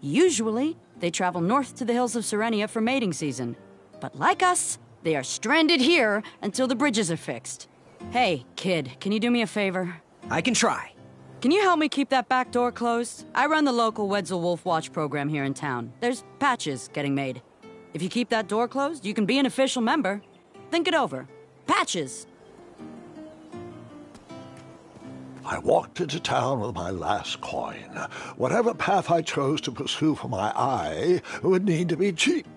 Usually, they travel north to the hills of Serenia for mating season. But like us, they are stranded here until the bridges are fixed. Hey, kid, can you do me a favor? I can try. Can you help me keep that back door closed? I run the local Wetzel Wolf Watch program here in town. There's patches getting made. If you keep that door closed, you can be an official member. Think it over. Patches! I walked into town with my last coin. Whatever path I chose to pursue for my eye would need to be cheap.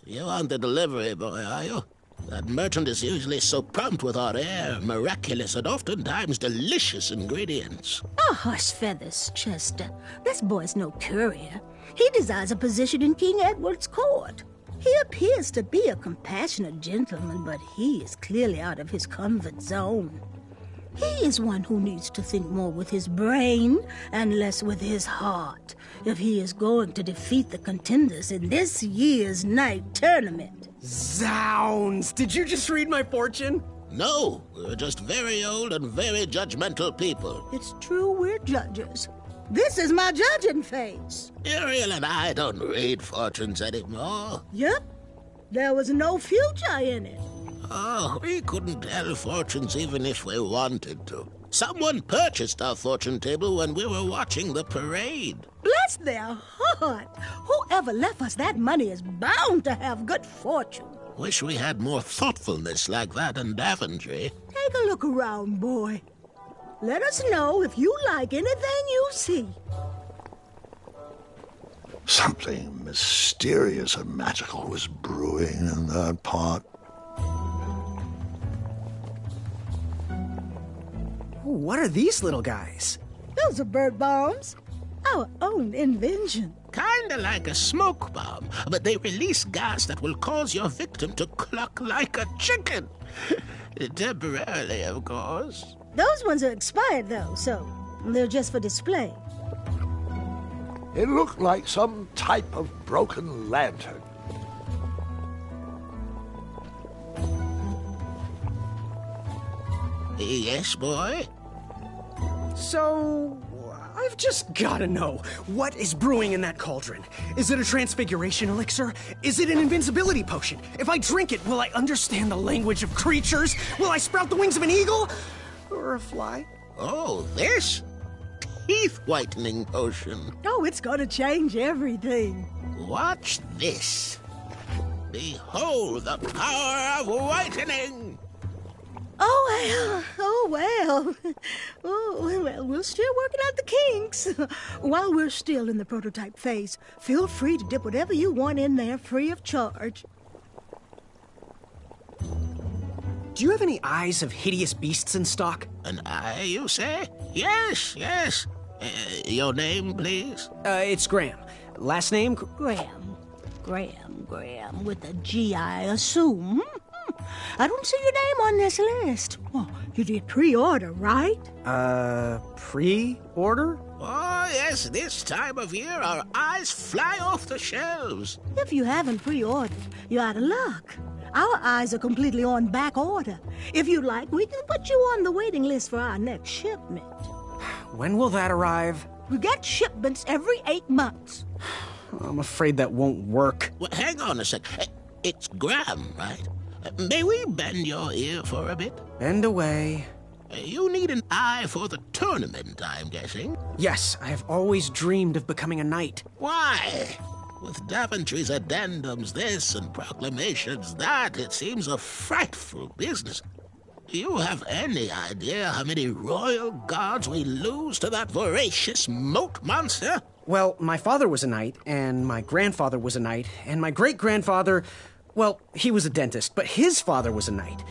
You aren't the delivery boy, are you? That merchant is usually so prompt with our rare, miraculous, and oftentimes delicious ingredients. Oh, hush feathers, Chester. This boy's no courier. He desires a position in King Edward's court. He appears to be a compassionate gentleman, but he is clearly out of his comfort zone. He is one who needs to think more with his brain and less with his heart if he is going to defeat the contenders in this year's night tournament. Zounds! Did you just read my fortune? No, we're just very old and very judgmental people. It's true we're judges. This is my judging face. Ariel and I don't read fortunes anymore. Yep. There was no future in it. Oh, we couldn't tell fortunes even if we wanted to. Someone purchased our fortune table when we were watching the parade. Bless their heart. Whoever left us that money is bound to have good fortune. Wish we had more thoughtfulness like that in Daventry. Take a look around, boy. Let us know if you like anything you see. Something mysterious and magical was brewing in that pot. What are these little guys? Those are bird bombs. Our own invention. Kinda like a smoke bomb, but they release gas that will cause your victim to cluck like a chicken. Temporarily, of course. Those ones are expired, though, so they're just for display. It looked like some type of broken lantern. Yes, boy? So, I've just gotta know, what is brewing in that cauldron? Is it a transfiguration elixir? Is it an invincibility potion? If I drink it, will I understand the language of creatures? Will I sprout the wings of an eagle? Or a fly? Oh, this? Teeth-whitening potion. Oh, it's gonna change everything. Watch this. Behold the power of whitening! Oh, well. Oh, well, we're still working out the kinks. While we're still in the prototype phase, feel free to dip whatever you want in there free of charge. Do you have any eyes of hideous beasts in stock? An eye, you say? Yes. Your name, please? It's Graham. Last name? Graham, with a G, I assume. I don't see your name on this list. Well, you did pre-order, right? Pre-order? Oh, yes, this time of year our eyes fly off the shelves. If you haven't pre-ordered, you're out of luck. Our eyes are completely on back order. If you'd like, we can put you on the waiting list for our next shipment. When will that arrive? We get shipments every 8 months. I'm afraid that won't work. Well, hang on a sec. It's Graham, right? May we bend your ear for a bit? Bend away. You need an eye for the tournament, I'm guessing. Yes, I have always dreamed of becoming a knight. Why? With Daventry's addendums this and proclamations that, it seems a frightful business. Do you have any idea how many royal guards we lose to that voracious moat monster? Well, my father was a knight, and my grandfather was a knight, and my great-grandfather... Well, he was a dentist, but his father was a knight.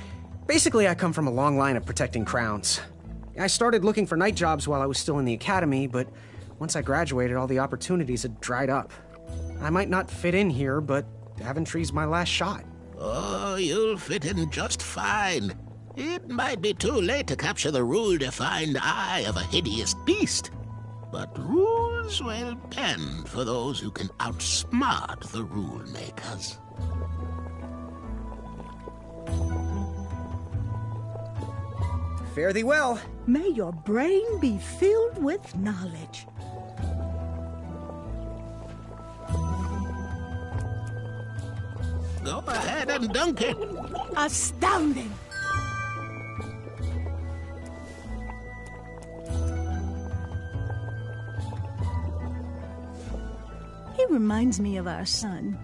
Basically, I come from a long line of protecting crowns. I started looking for knight jobs while I was still in the academy, but once I graduated, all the opportunities had dried up. I might not fit in here, but Daventry's my last shot. Oh, you'll fit in just fine. It might be too late to capture the rule-defined eye of a hideous beast, but rules will bend for those who can outsmart the rule-makers. Fare thee well. May your brain be filled with knowledge. Go ahead and dunk it. Astounding. He reminds me of our son.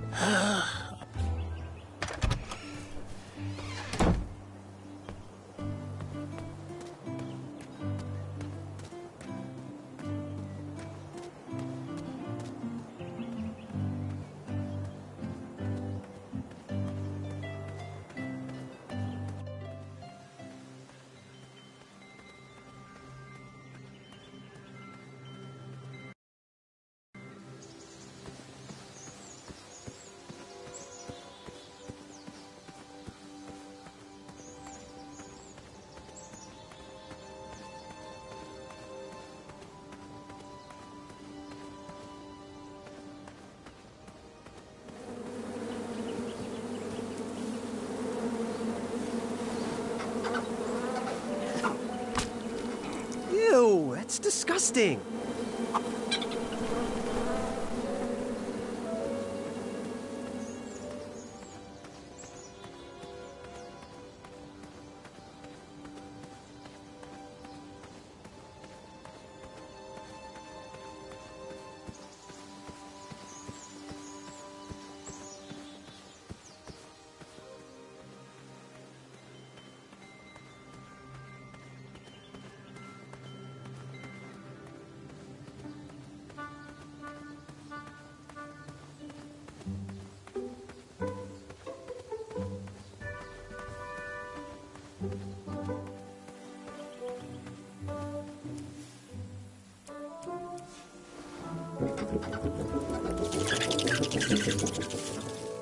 It's disgusting.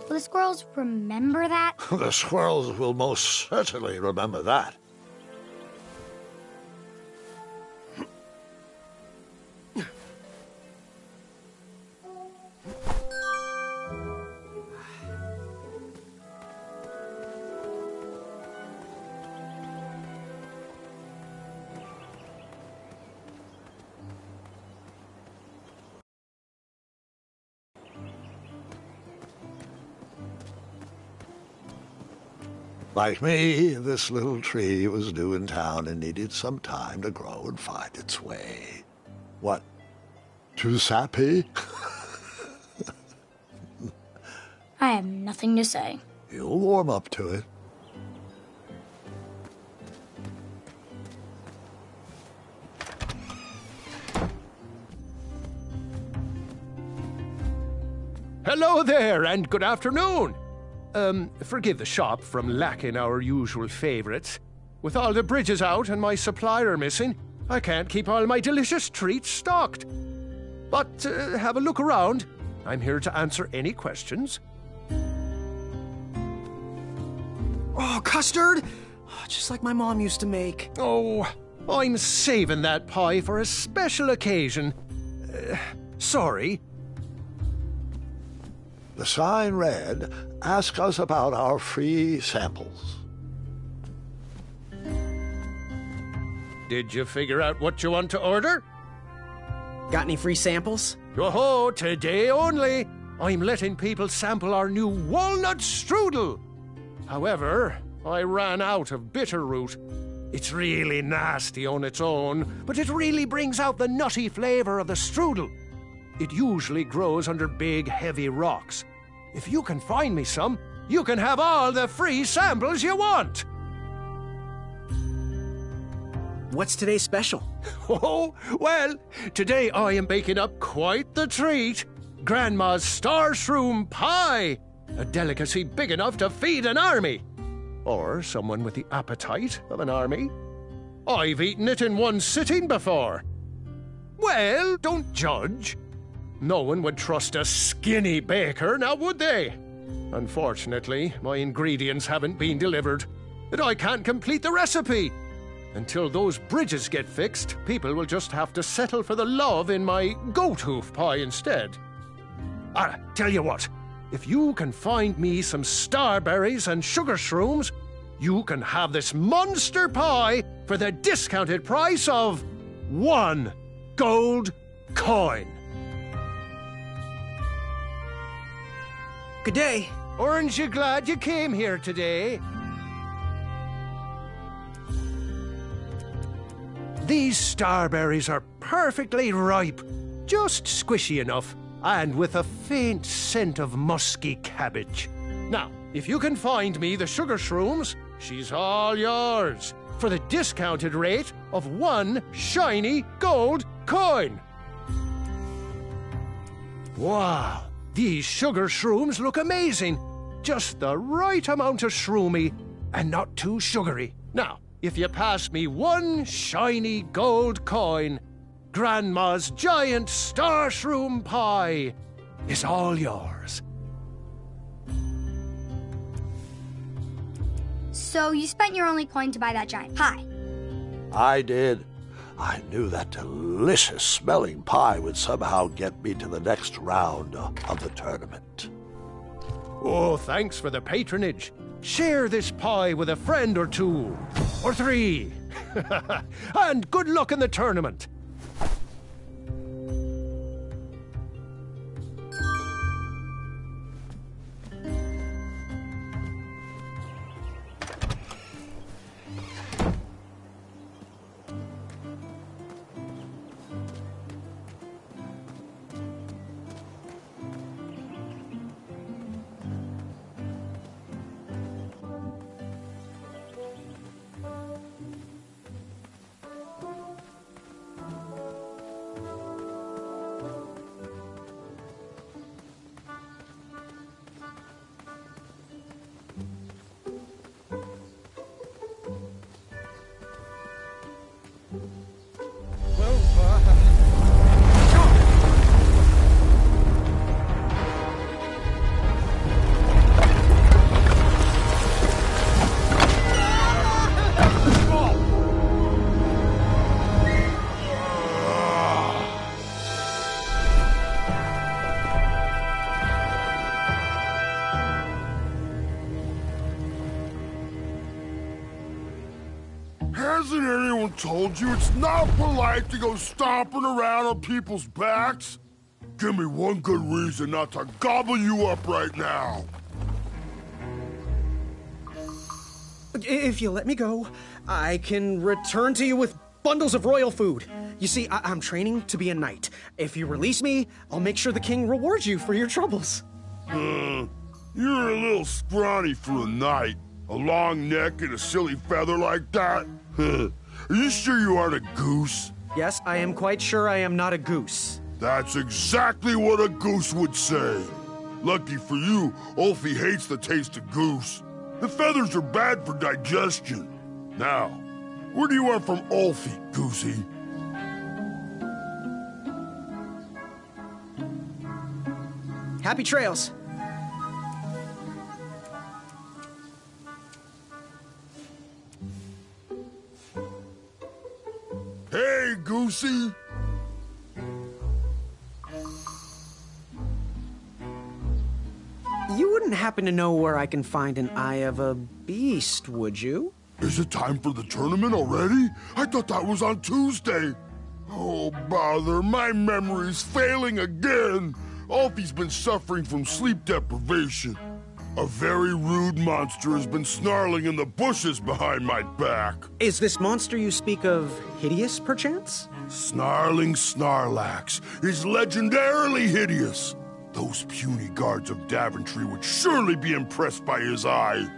Will the squirrels remember that? The squirrels will most certainly remember that. Like me, this little tree was new in town and needed some time to grow and find its way. What? Too sappy? I have nothing to say. You'll warm up to it. Hello there, and good afternoon. Forgive the shop from lacking our usual favorites. With all the bridges out and my supplier missing, I can't keep all my delicious treats stocked. But have a look around. I'm here to answer any questions. Oh, custard! Oh, just like my mom used to make. Oh, I'm saving that pie for a special occasion. Sorry. The sign read, "Ask us about our free samples." Did you figure out what you want to order? Got any free samples? Oh, today only. I'm letting people sample our new walnut strudel. However, I ran out of bitterroot. It's really nasty on its own, but it really brings out the nutty flavor of the strudel. It usually grows under big, heavy rocks. If you can find me some, you can have all the free samples you want. What's today's special? Oh, well, today I am baking up quite the treat. Grandma's star shroom pie, a delicacy big enough to feed an army. Or someone with the appetite of an army. I've eaten it in one sitting before. Well, don't judge. No one would trust a skinny baker, now would they? Unfortunately, my ingredients haven't been delivered, and I can't complete the recipe. Until those bridges get fixed, people will just have to settle for the love in my goat hoof pie instead. Tell you what, if you can find me some starberries and sugar shrooms, you can have this monster pie for the discounted price of 1 gold coin. Good day. Aren't you glad you came here today? These starberries are perfectly ripe, just squishy enough, and with a faint scent of musky cabbage. Now, if you can find me the sugar shrooms, she's all yours, for the discounted rate of 1 shiny gold coin. Wow, these sugar shrooms look amazing. Just the right amount of shroomy and not too sugary. Now, if you pass me 1 shiny gold coin, Grandma's giant star shroom pie is all yours. So you spent your only coin to buy that giant pie? I did. I knew that delicious-smelling pie would somehow get me to the next round of the tournament. Oh, thanks for the patronage. Share this pie with a friend or 2, or 3. And good luck in the tournament. Hasn't anyone told you it's not polite to go stomping around on people's backs? Give me one good reason not to gobble you up right now. If you let me go, I can return to you with bundles of royal food. You see, I'm training to be a knight. If you release me, I'll make sure the king rewards you for your troubles. You're a little scrawny for a knight. A long neck and a silly feather like that? Are you sure you aren't a goose? Yes, I am quite sure I am not a goose. That's exactly what a goose would say. Lucky for you, Ulfie hates the taste of goose. The feathers are bad for digestion. Now, where do you want from Ulfie, Goosey? Happy trails. Hey, Goosey! You wouldn't happen to know where I can find an Eye of a Beast, would you? Is it time for the tournament already? I thought that was on Tuesday. Oh, bother, my memory's failing again. Ulfie's been suffering from sleep deprivation. A very rude monster has been snarling in the bushes behind my back. Is this monster you speak of hideous, perchance? Snarling Snarlax is legendarily hideous. Those puny guards of Daventry would surely be impressed by his eye.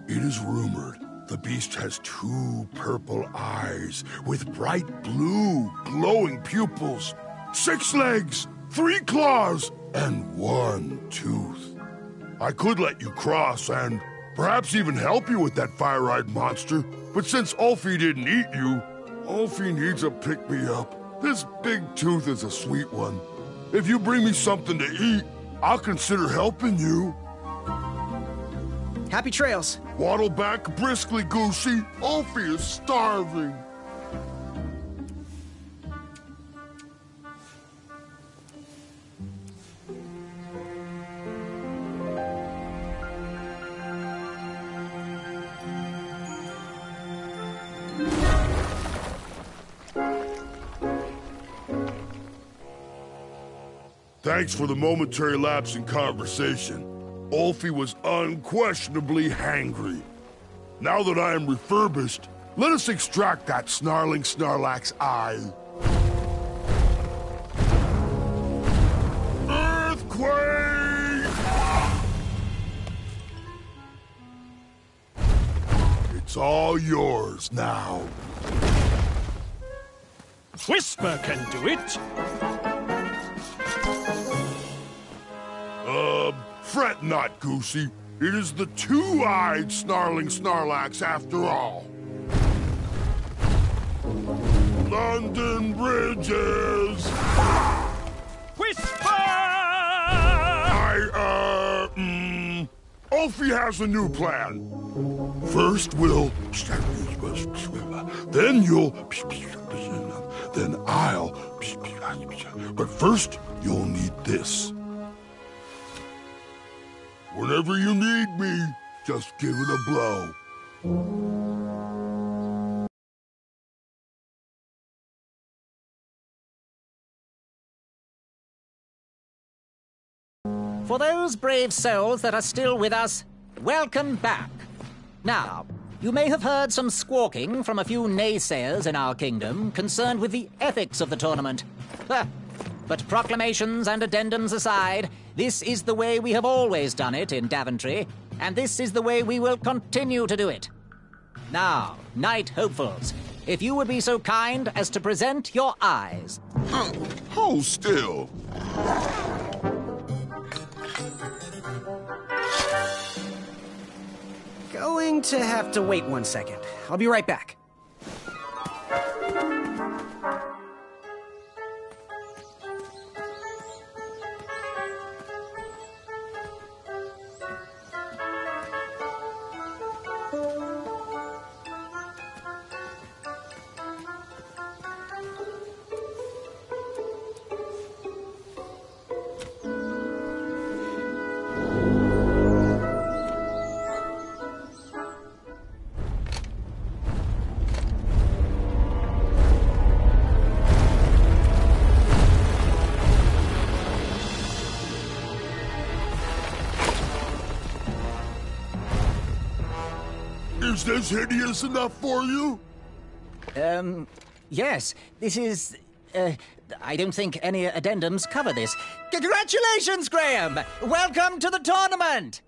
It is rumored the beast has 2 purple eyes with bright blue, glowing pupils, 6 legs, 3 claws, and 1 tooth. I could let you cross and perhaps even help you with that fire-eyed monster, but since Ulfie didn't eat you, Ulfie needs a pick-me-up. This big tooth is a sweet one. If you bring me something to eat, I'll consider helping you. Happy trails. Waddle back briskly, Goosey. Ulfie is starving. Thanks for the momentary lapse in conversation. Ulfie was unquestionably hangry. Now that I am refurbished, let us extract that snarling Snarlax eye. Earthquake! It's all yours now. Whisper can do it. Fret not, Goosey. It is the 2-eyed snarling Snarlax after all. London Bridges! Whisper! Ulfie has a new plan. First we'll... Then you'll... Then I'll... But first, you'll need this. Whenever you need me, just give it a blow. For those brave souls that are still with us, welcome back. Now, you may have heard some squawking from a few naysayers in our kingdom concerned with the ethics of the tournament. But proclamations and addendums aside, this is the way we have always done it in Daventry, and this is the way we will continue to do it. Now, Knight Hopefuls, if you would be so kind as to present your eyes. Hold still. Going to have to wait 1 second. I'll be right back. this hideous enough for you? Yes. This is... I don't think any addendums cover this. Congratulations, Graham! Welcome to the tournament!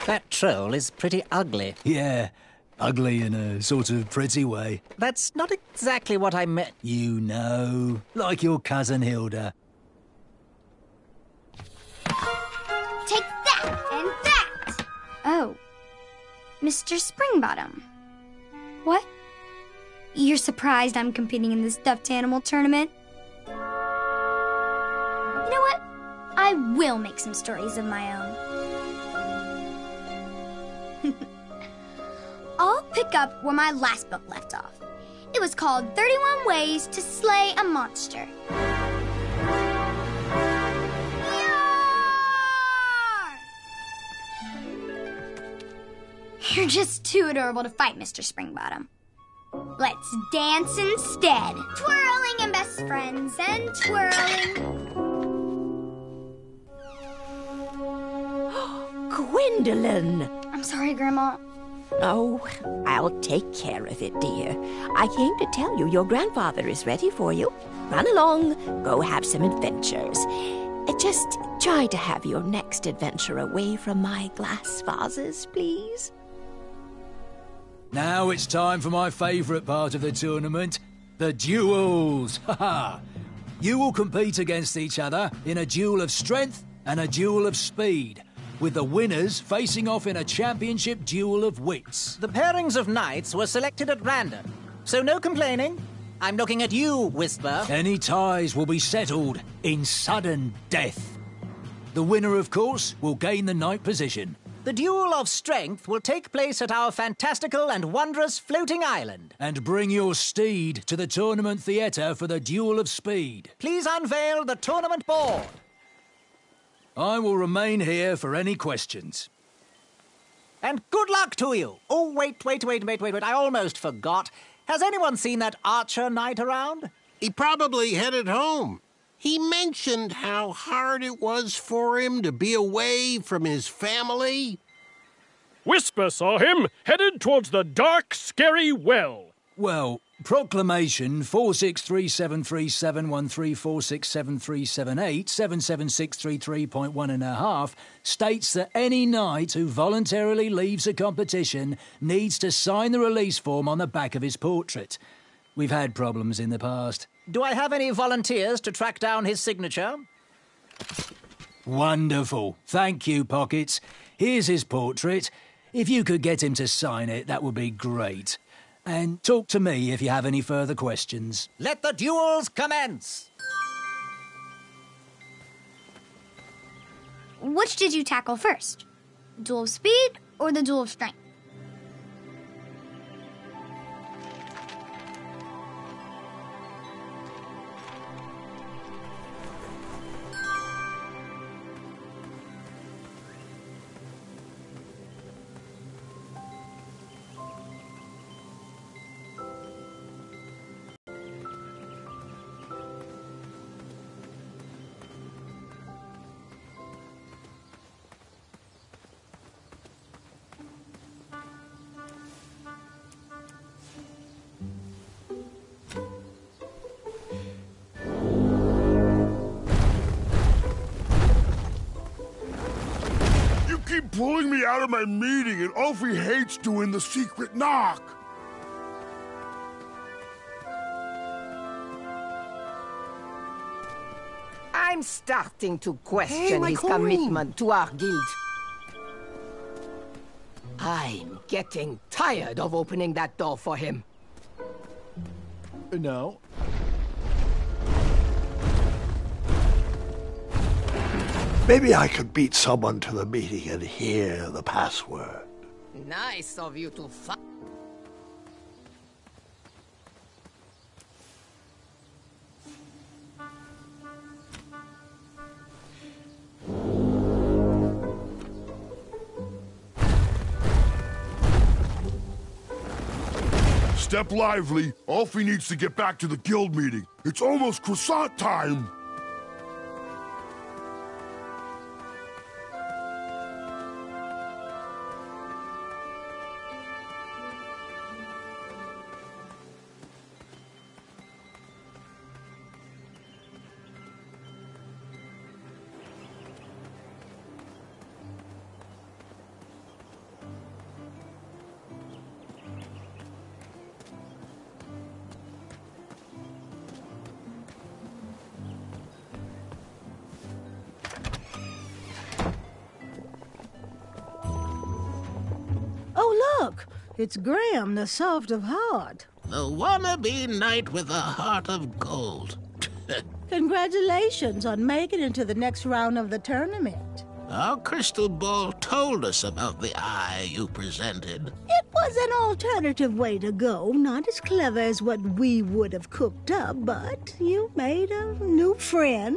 That troll is pretty ugly. Yeah, ugly in a sort of pretty way. That's not exactly what I meant. You know, like your cousin Hilda. Take that and that! Oh, Mr. Springbottom. What? You're surprised I'm competing in the stuffed animal tournament? You know what? I will make some stories of my own. I'll pick up where my last book left off. It was called 31 Ways to Slay a Monster. You're just too adorable to fight, Mr. Springbottom. Let's dance instead. Twirling and best friends and twirling. Gwendolyn! I'm sorry, Grandma. Oh, I'll take care of it, dear. I came to tell you your grandfather is ready for you. Run along, go have some adventures. Just try to have your next adventure away from my glass vases, please. Now it's time for my favourite part of the tournament, the duels. Ha! You will compete against each other in a duel of strength and a duel of speed, with the winners facing off in a championship duel of wits. The pairings of knights were selected at random, so no complaining. I'm looking at you, Whisper. Any ties will be settled in sudden death. The winner, of course, will gain the knight position. The duel of strength will take place at our fantastical and wondrous floating island. And bring your steed to the tournament theatre for the duel of speed. Please unveil the tournament board. I will remain here for any questions. And good luck to you. Oh, wait. I almost forgot. Has anyone seen that archer knight around? He probably headed home. He mentioned how hard it was for him to be away from his family. Whisper saw him headed towards the dark, scary well. Well, Proclamation 463737134673787763.1.5 states that any knight who voluntarily leaves a competition needs to sign the release form on the back of his portrait. We've had problems in the past. Do I have any volunteers to track down his signature? Wonderful. Thank you, Pockets. Here's his portrait. If you could get him to sign it, that would be great. And talk to me if you have any further questions. Let the duels commence! Which did you tackle first? The duel of speed or the duel of strength? Keep pulling me out of my meeting, and Ulfie hates doing the secret knock. I'm starting to question his commitment to our guild. I'm getting tired of opening that door for him. No. Maybe I could beat someone to the meeting and hear the password. Nice of you to Step lively. Ulfie needs to get back to the guild meeting. It's almost croissant time. It's Graham, the soft of heart. The wannabe knight with a heart of gold. Congratulations on making it to the next round of the tournament. Our crystal ball told us about the eye you presented. It was an alternative way to go, not as clever as what we would have cooked up, but you made a new friend.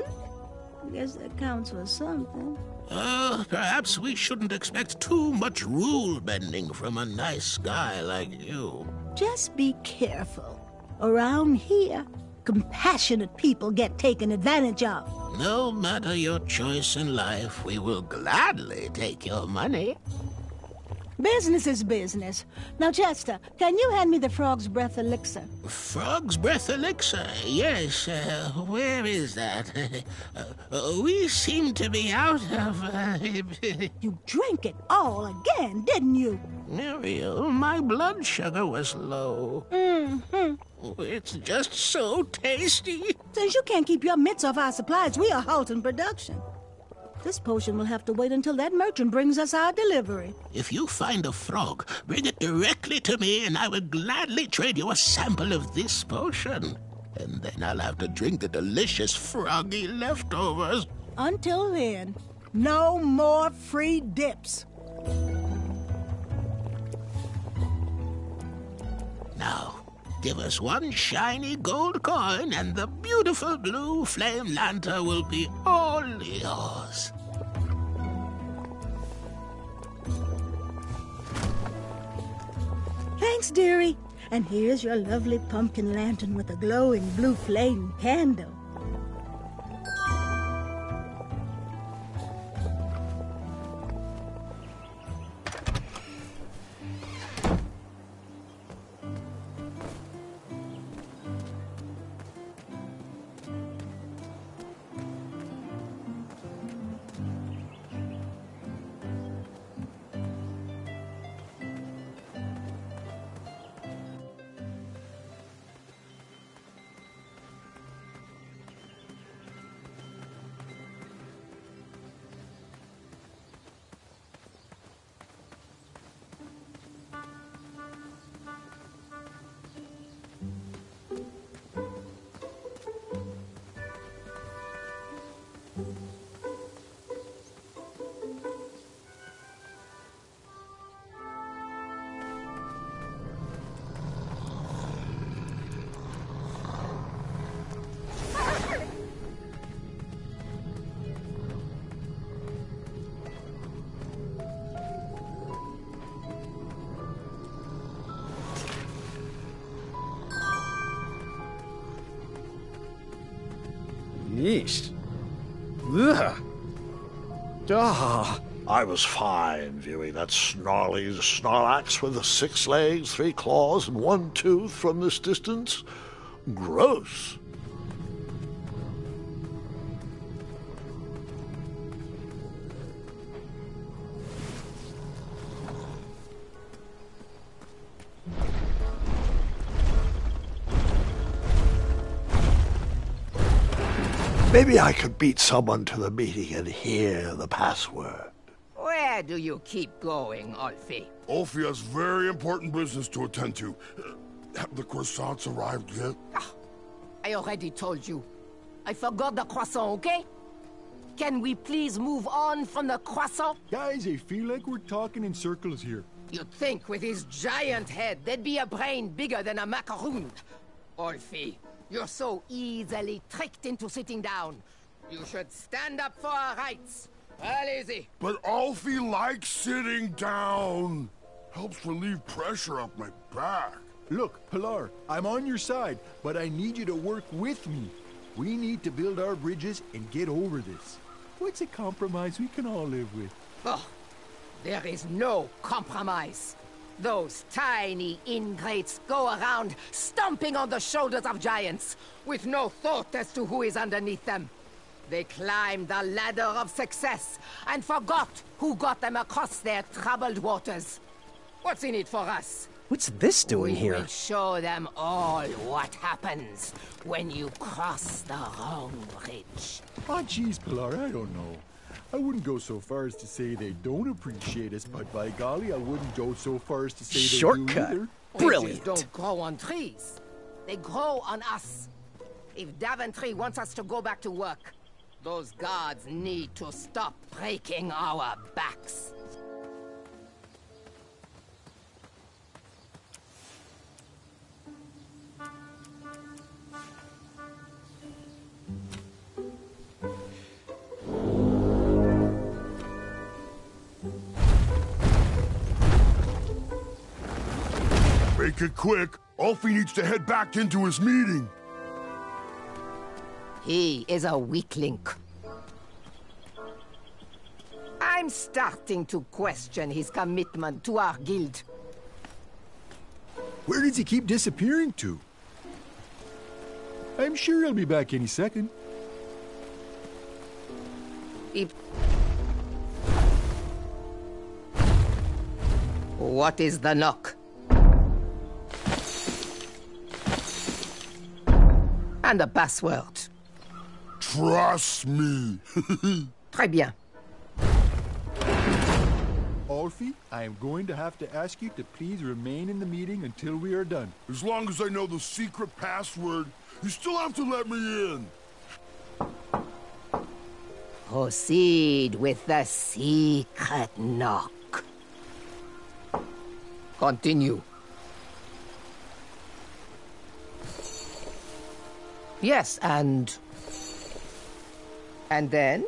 I guess that counts for something. Perhaps we shouldn't expect too much rule bending from a nice guy like you. Just be careful. Around here, compassionate people get taken advantage of. No matter your choice in life, we will gladly take your money. Business is business. Now, Chester, can you hand me the Frog's Breath elixir? Frog's Breath elixir? Yes. Where is that? We seem to be out of... You drank it all again, didn't you? Muriel, my blood sugar was low. Mm-hmm. It's just so tasty. Since you can't keep your mitts off our supplies, we are halting production. This potion will have to wait until that merchant brings us our delivery. If you find a frog, bring it directly to me and I will gladly trade you a sample of this potion. And then I'll have to drink the delicious froggy leftovers. Until then, no more free dips. Now, give us one shiny gold coin and the beautiful blue flame lantern will be all yours. Thanks, dearie. And here's your lovely pumpkin lantern with a glowing blue flame candle. Yeesh. Ugh. Ah, I was fine viewing that snarly Snorlax with the 6 legs, 3 claws, and 1 tooth from this distance. Gross. Maybe I could beat someone to the meeting and hear the password. Where do you keep going, Ulfi? Ulfi has very important business to attend to. Have the croissants arrived yet? I already told you. I forgot the croissant, okay? Can we please move on from the croissant? Guys, I feel like we're talking in circles here. You'd think with his giant head, there'd be a brain bigger than a macaroon. Ulfi, you're so easily tricked into sitting down. You should stand up for our rights. Well, easy. But Ulfi likes sitting down. Helps relieve pressure off my back. Look, Pilar, I'm on your side, but I need you to work with me. We need to build our bridges and get over this. What's a compromise we can all live with? Oh, there is no compromise. Those tiny ingrates go around stomping on the shoulders of giants, with no thought as to who is underneath them. They climbed the ladder of success and forgot who got them across their troubled waters. What's in it for us? What's this doing We here? will show them all what happens when you cross the wrong bridge. Oh, jeez, Pilar, I don't know. I wouldn't go so far as to say they don't appreciate us, but by golly, I wouldn't go so far as to say they do either. Bridges don't grow on trees. They grow on us. If Daventry wants us to go back to work, those guards need to stop breaking our backs. Make it quick. Ulfie needs to head back into his meeting. He is a weak link. I'm starting to question his commitment to our guild. Where does he keep disappearing to? I'm sure he'll be back any second. What is the knock? And the password. Trust me. Très bien. Ulfie, I am going to have to ask you to please remain in the meeting until we are done. As long as I know the secret password, you still have to let me in. Proceed with the secret knock. Continue. Yes, and then?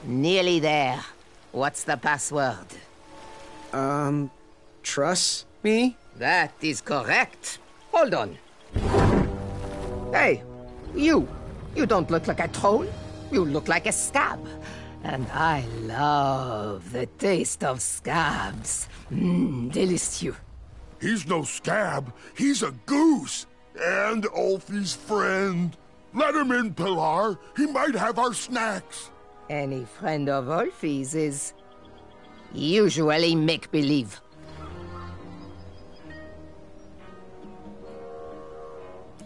Nearly there. What's the password? Trust me? That is correct. Hold on. Hey, you don't look like a troll. You look like a scab. And I love the taste of scabs. Delicious. He's no scab. He's a goose. And Ulfie's friend. Let him in, Pilar. He might have our snacks. Any friend of Ulfie's is usually make-believe.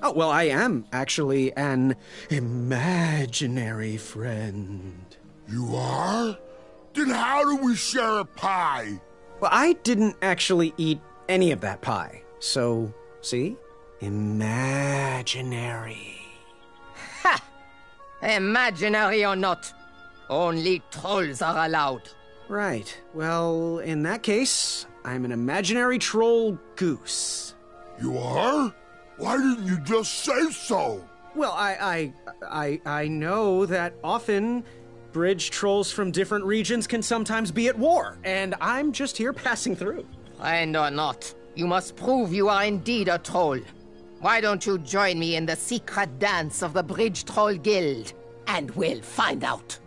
Oh, well, I am actually an imaginary friend. You are? Then how do we share a pie? Well, I didn't actually eat any of that pie. So, see? Imaginary. Ha! Imaginary or not, only trolls are allowed. Right. Well, in that case, I'm an imaginary troll goose. You are? Why didn't you just say so? Well, I know that often bridge trolls from different regions can sometimes be at war, and I'm just here passing through. Friend or not, you must prove you are indeed a troll. Why don't you join me in the secret dance of the Bridge Troll Guild, and we'll find out.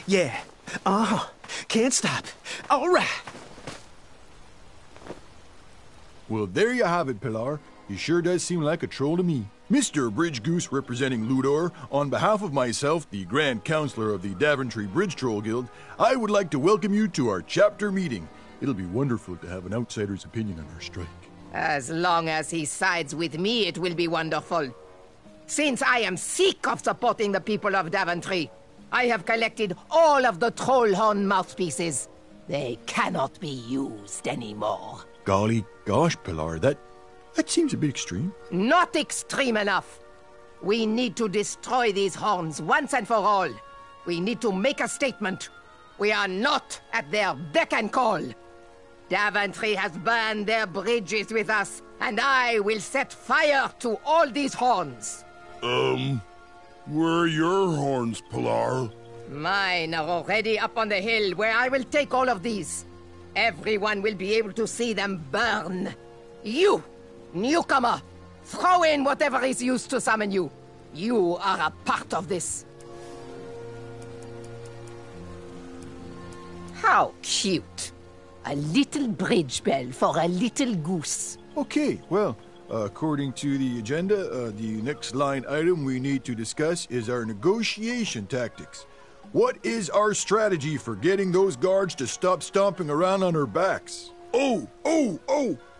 Yeah. Can't stop. All right. Well, there you have it, Pilar. He sure does seem like a troll to me. Mr. Bridge Goose representing Ludor, on behalf of myself, the Grand Counselor of the Daventry Bridge Troll Guild, I would like to welcome you to our chapter meeting. It'll be wonderful to have an outsider's opinion on our strike. As long as he sides with me, it will be wonderful. Since I am sick of supporting the people of Daventry, I have collected all of the troll horn mouthpieces. They cannot be used anymore. Golly gosh, Pilar, that seems a bit extreme. Not extreme enough. We need to destroy these horns once and for all. We need to make a statement. We are not at their beck and call. Daventry has burned their bridges with us, and I will set fire to all these horns. Where are your horns, Pilar? Mine are already up on the hill where I will take all of these. Everyone will be able to see them burn. You, newcomer, throw in whatever is used to summon you. You are a part of this. How cute. A little bridge bell for a little goose. Okay, well, according to the agenda, the next line item we need to discuss is our negotiation tactics. What is our strategy for getting those guards to stop stomping around on our backs? Oh!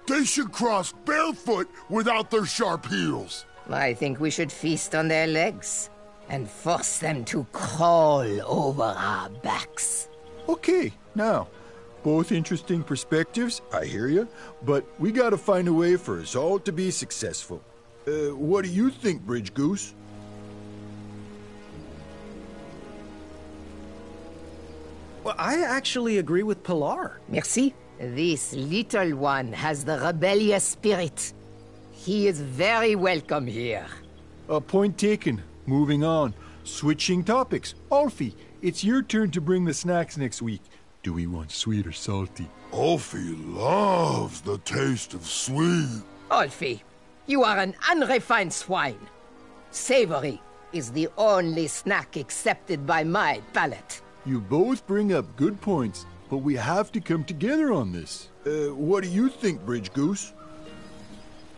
They should cross barefoot without their sharp heels. I think we should feast on their legs and force them to crawl over our backs. Okay, now, both interesting perspectives, I hear you, but we gotta find a way for us all to be successful. What do you think, Bridge Goose? Well, I actually agree with Pilar. Merci. This little one has the rebellious spirit. He is very welcome here. Point taken. Moving on. Switching topics. Alfie, it's your turn to bring the snacks next week. Do we want sweet or salty? Alfie loves the taste of sweet. Alfie, you are an unrefined swine. Savory is the only snack accepted by my palate. You both bring up good points, but we have to come together on this. What do you think, Bridge Goose?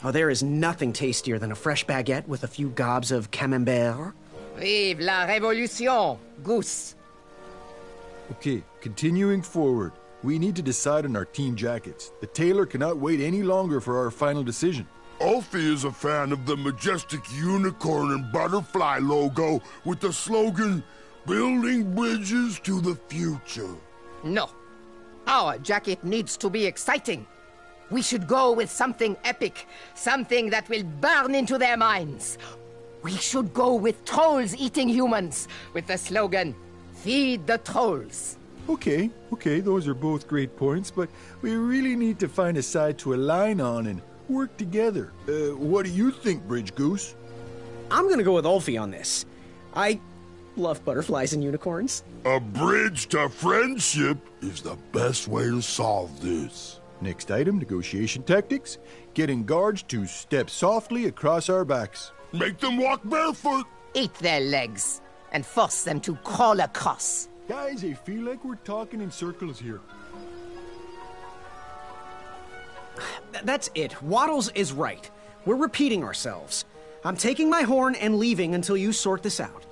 Oh, there is nothing tastier than a fresh baguette with a few gobs of camembert. Vive la révolution, Goose. Okay, continuing forward. We need to decide on our team jackets. The tailor cannot wait any longer for our final decision. Alfie is a fan of the majestic unicorn and butterfly logo with the slogan, "Building bridges to the future." No. Our jacket needs to be exciting. We should go with something epic, something that will burn into their minds. We should go with trolls eating humans, with the slogan, "Feed the trolls." Okay, those are both great points, but we really need to find a side to align on and work together. What do you think, Bridge Goose? I'm gonna go with Alfie on this. I love butterflies and unicorns. A bridge to friendship is the best way to solve this. Next item, negotiation tactics. Getting guards to step softly across our backs. Make them walk barefoot. Eat their legs and force them to crawl across. Guys, I feel like we're talking in circles here. That's it. Waddles is right. We're repeating ourselves. I'm taking my horn and leaving until you sort this out.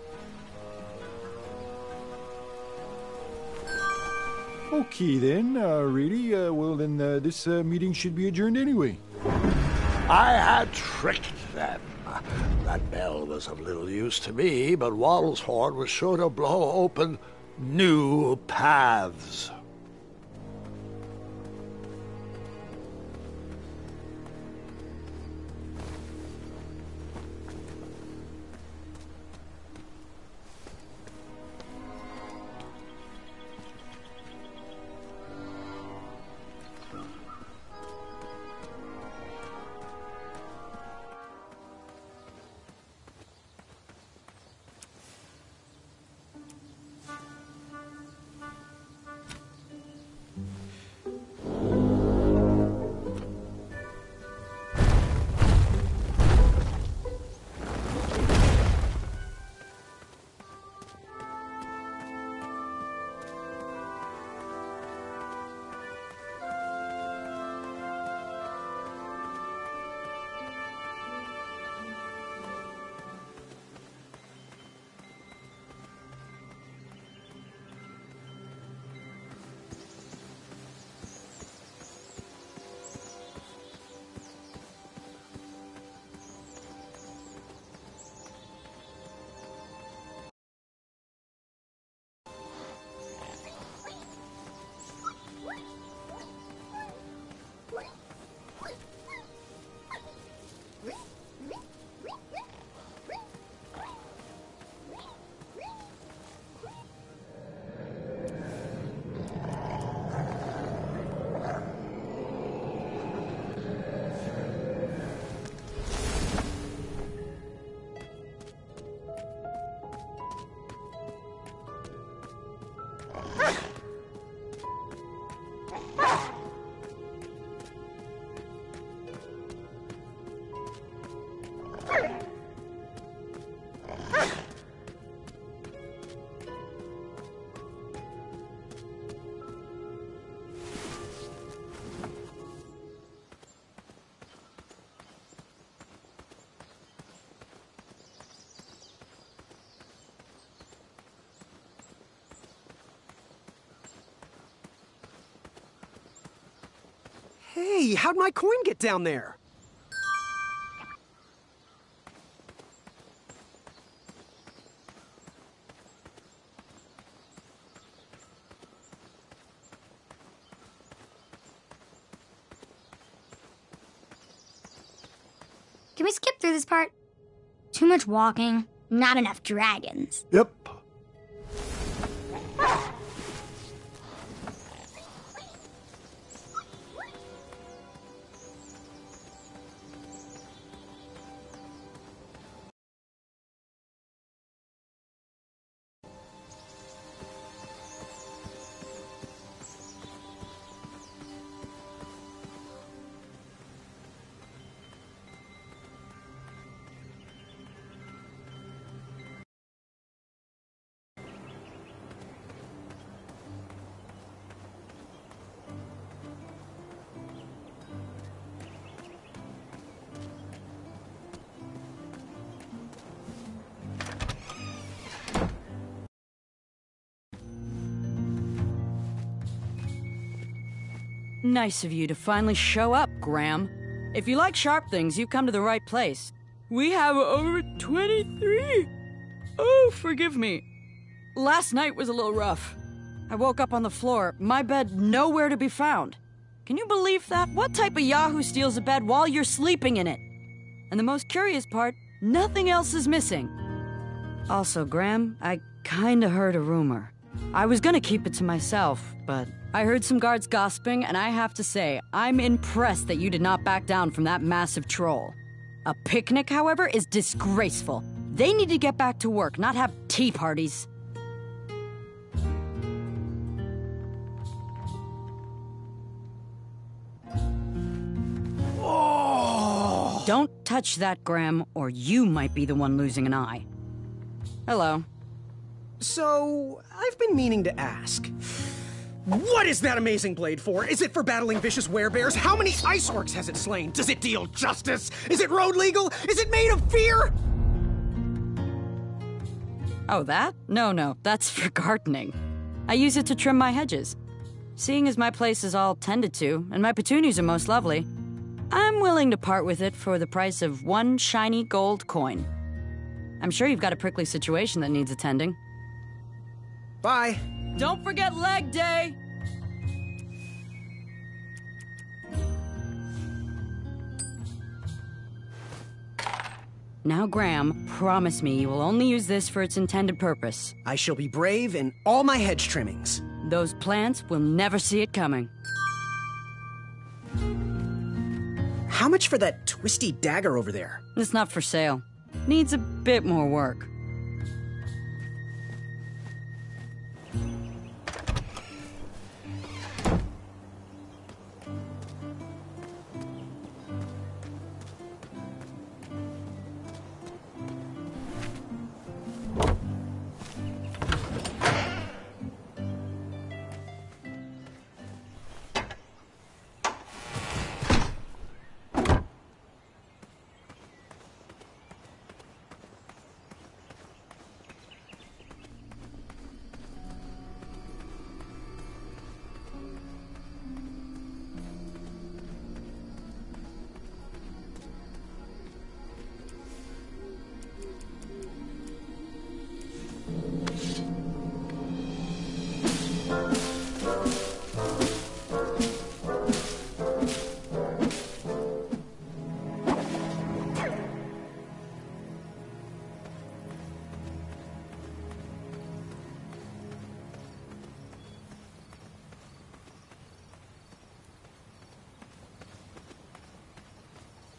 Okay then, really? This meeting should be adjourned anyway. I had tricked them. That bell was of little use to me, but Waddle's horn was sure to blow open new paths. Hey, how'd my coin get down there? Can we skip through this part? Too much walking, not enough dragons. Yep. Nice of you to finally show up, Graham. If you like sharp things, you've come to the right place. We have over 23. Oh, forgive me. Last night was a little rough. I woke up on the floor, my bed nowhere to be found. Can you believe that? What type of yahoo steals a bed while you're sleeping in it? And the most curious part, nothing else is missing. Also, Graham, I kinda heard a rumor. I was gonna keep it to myself, but I heard some guards gossiping, and I have to say, I'm impressed that you did not back down from that massive troll. A picnic, however, is disgraceful. They need to get back to work, not have tea parties. Oh! Don't touch that, Graham, or you might be the one losing an eye. Hello. So, I've been meaning to ask. What is that amazing blade for? Is it for battling vicious werebears? How many ice orcs has it slain? Does it deal justice? Is it road legal? Is it made of fear? Oh, that? No, that's for gardening. I use it to trim my hedges. Seeing as my place is all tended to, and my petunias are most lovely, I'm willing to part with it for the price of one shiny gold coin. I'm sure you've got a prickly situation that needs attending. Bye. Don't forget leg day! Now, Graham, promise me you will only use this for its intended purpose. I shall be brave in all my hedge trimmings. Those plants will never see it coming. How much for that twisty dagger over there? It's not for sale. Needs a bit more work.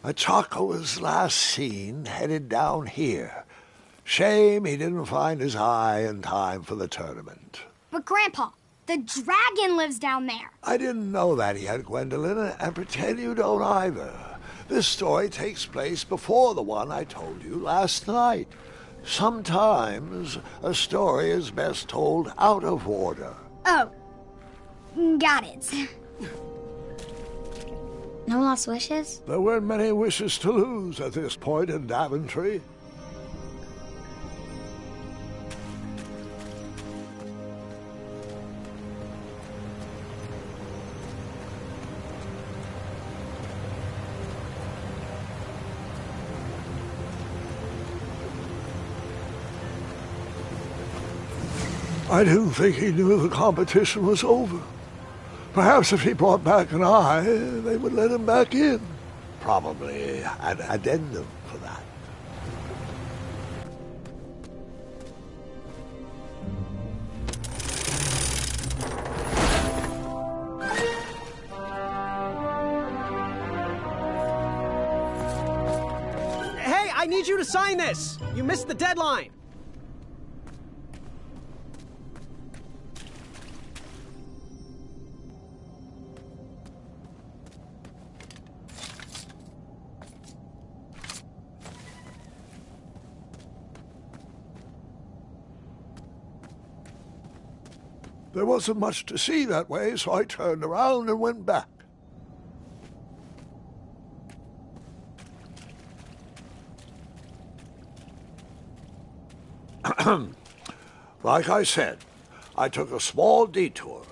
Achaka was last seen headed down here. Shame he didn't find his eye in time for the tournament. But Grandpa, The dragon lives down there. I didn't know that yet, Gwendolyn, and pretend you don't either. This story takes place before the one I told you last night. Sometimes a story is best told out of order. Oh, got it. No lost wishes? There weren't many wishes to lose at this point in Daventry. I didn't think he knew the competition was over. Perhaps if he brought back an eye, they would let him back in. Probably an addendum for that. Hey, I need you to sign this! You missed the deadline! There wasn't much to see that way, so I turned around and went back. Like I said, I took a small detour,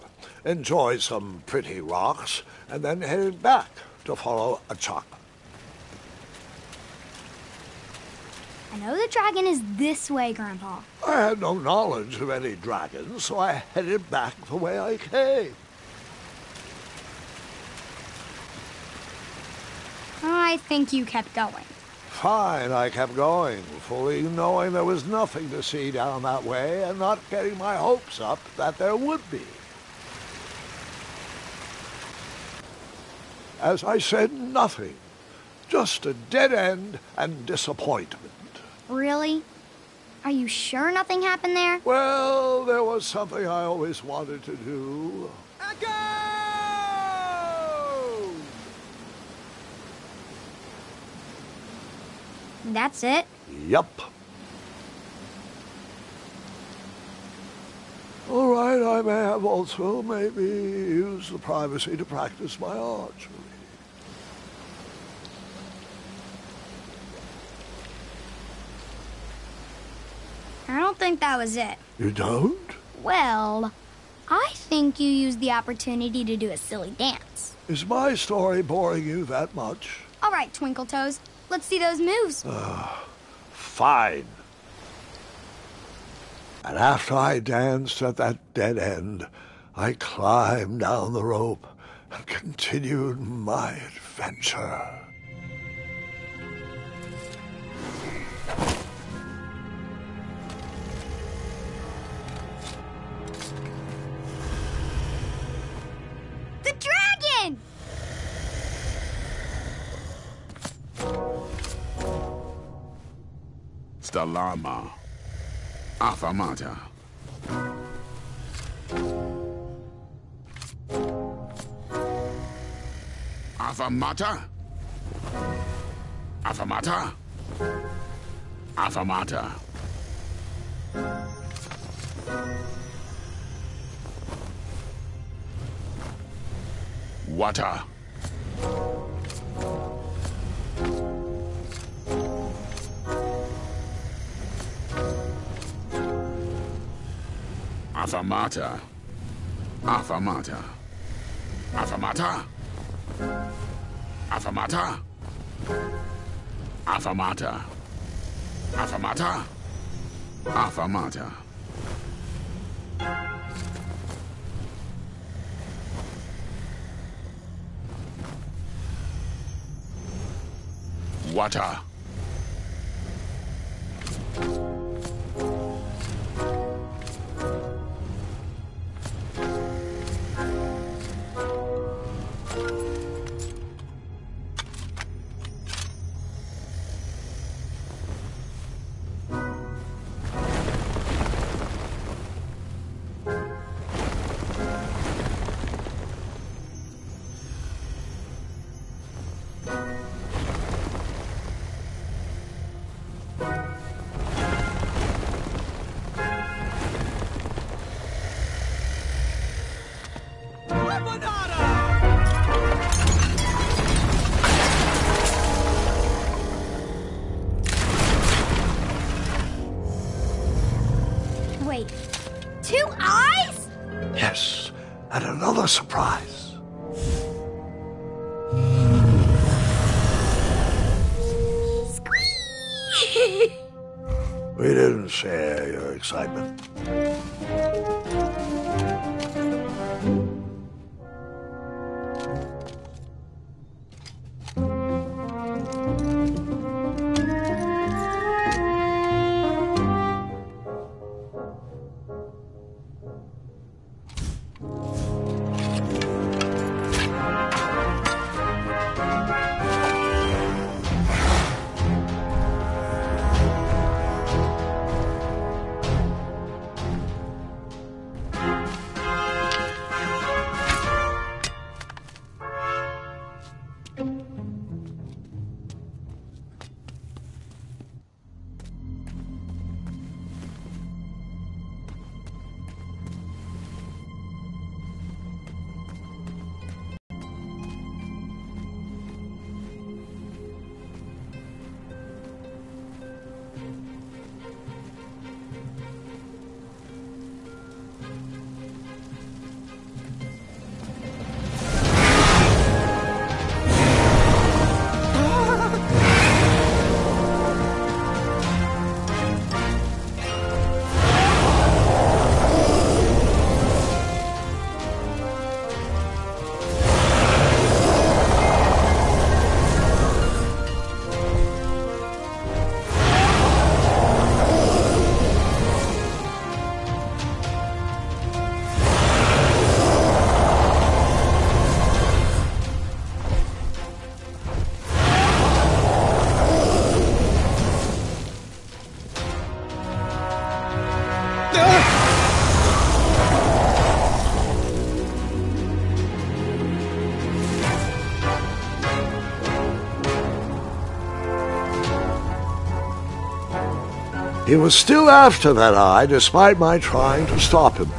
enjoyed some pretty rocks, and then headed back to follow a chopper. I know the dragon is this way, Grandpa. I had no knowledge of any dragons, so I headed back the way I came. I think you kept going. Fine, I kept going, fully knowing there was nothing to see down that way and not getting my hopes up that there would be. As I said, nothing. Just a dead end and disappointment. Really? Are you sure nothing happened there? Well, there was something I always wanted to do. Echo! That's it? Yup. All right, I may have also maybe used the privacy to practice my archery. I don't think that was it. You don't? Well, I think you used the opportunity to do a silly dance. Is my story boring you that much? All right, Twinkle Toes. Let's see those moves. Fine. And after I danced at that dead end, I climbed down the rope and continued my adventure. The dragon! Stalama. Afamata. Afamata? Afamata? Afamata. Water. Afamata. Afamata. Afamata. Afamata. Afamata. Afamata. Afamata. Water. a surprise. We didn't share your excitement. He was still after that eye, despite my trying to stop him.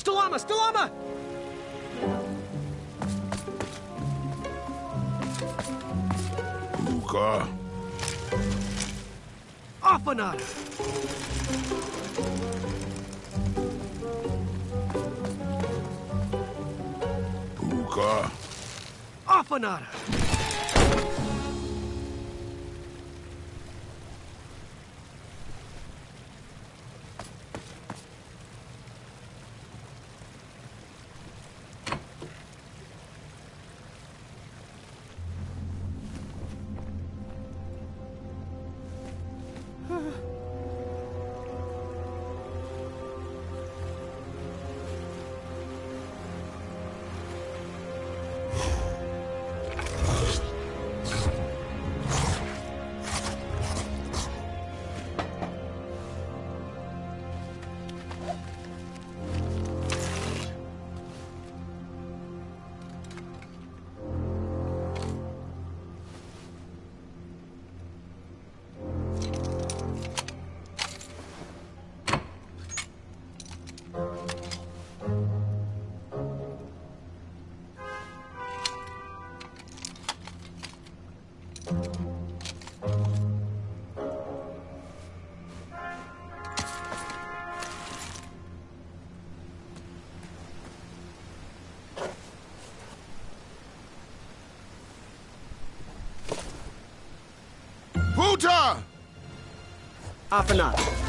Stalama! Stalama! Luca. Afanada! Luca. Afanada! Puta! Afanada.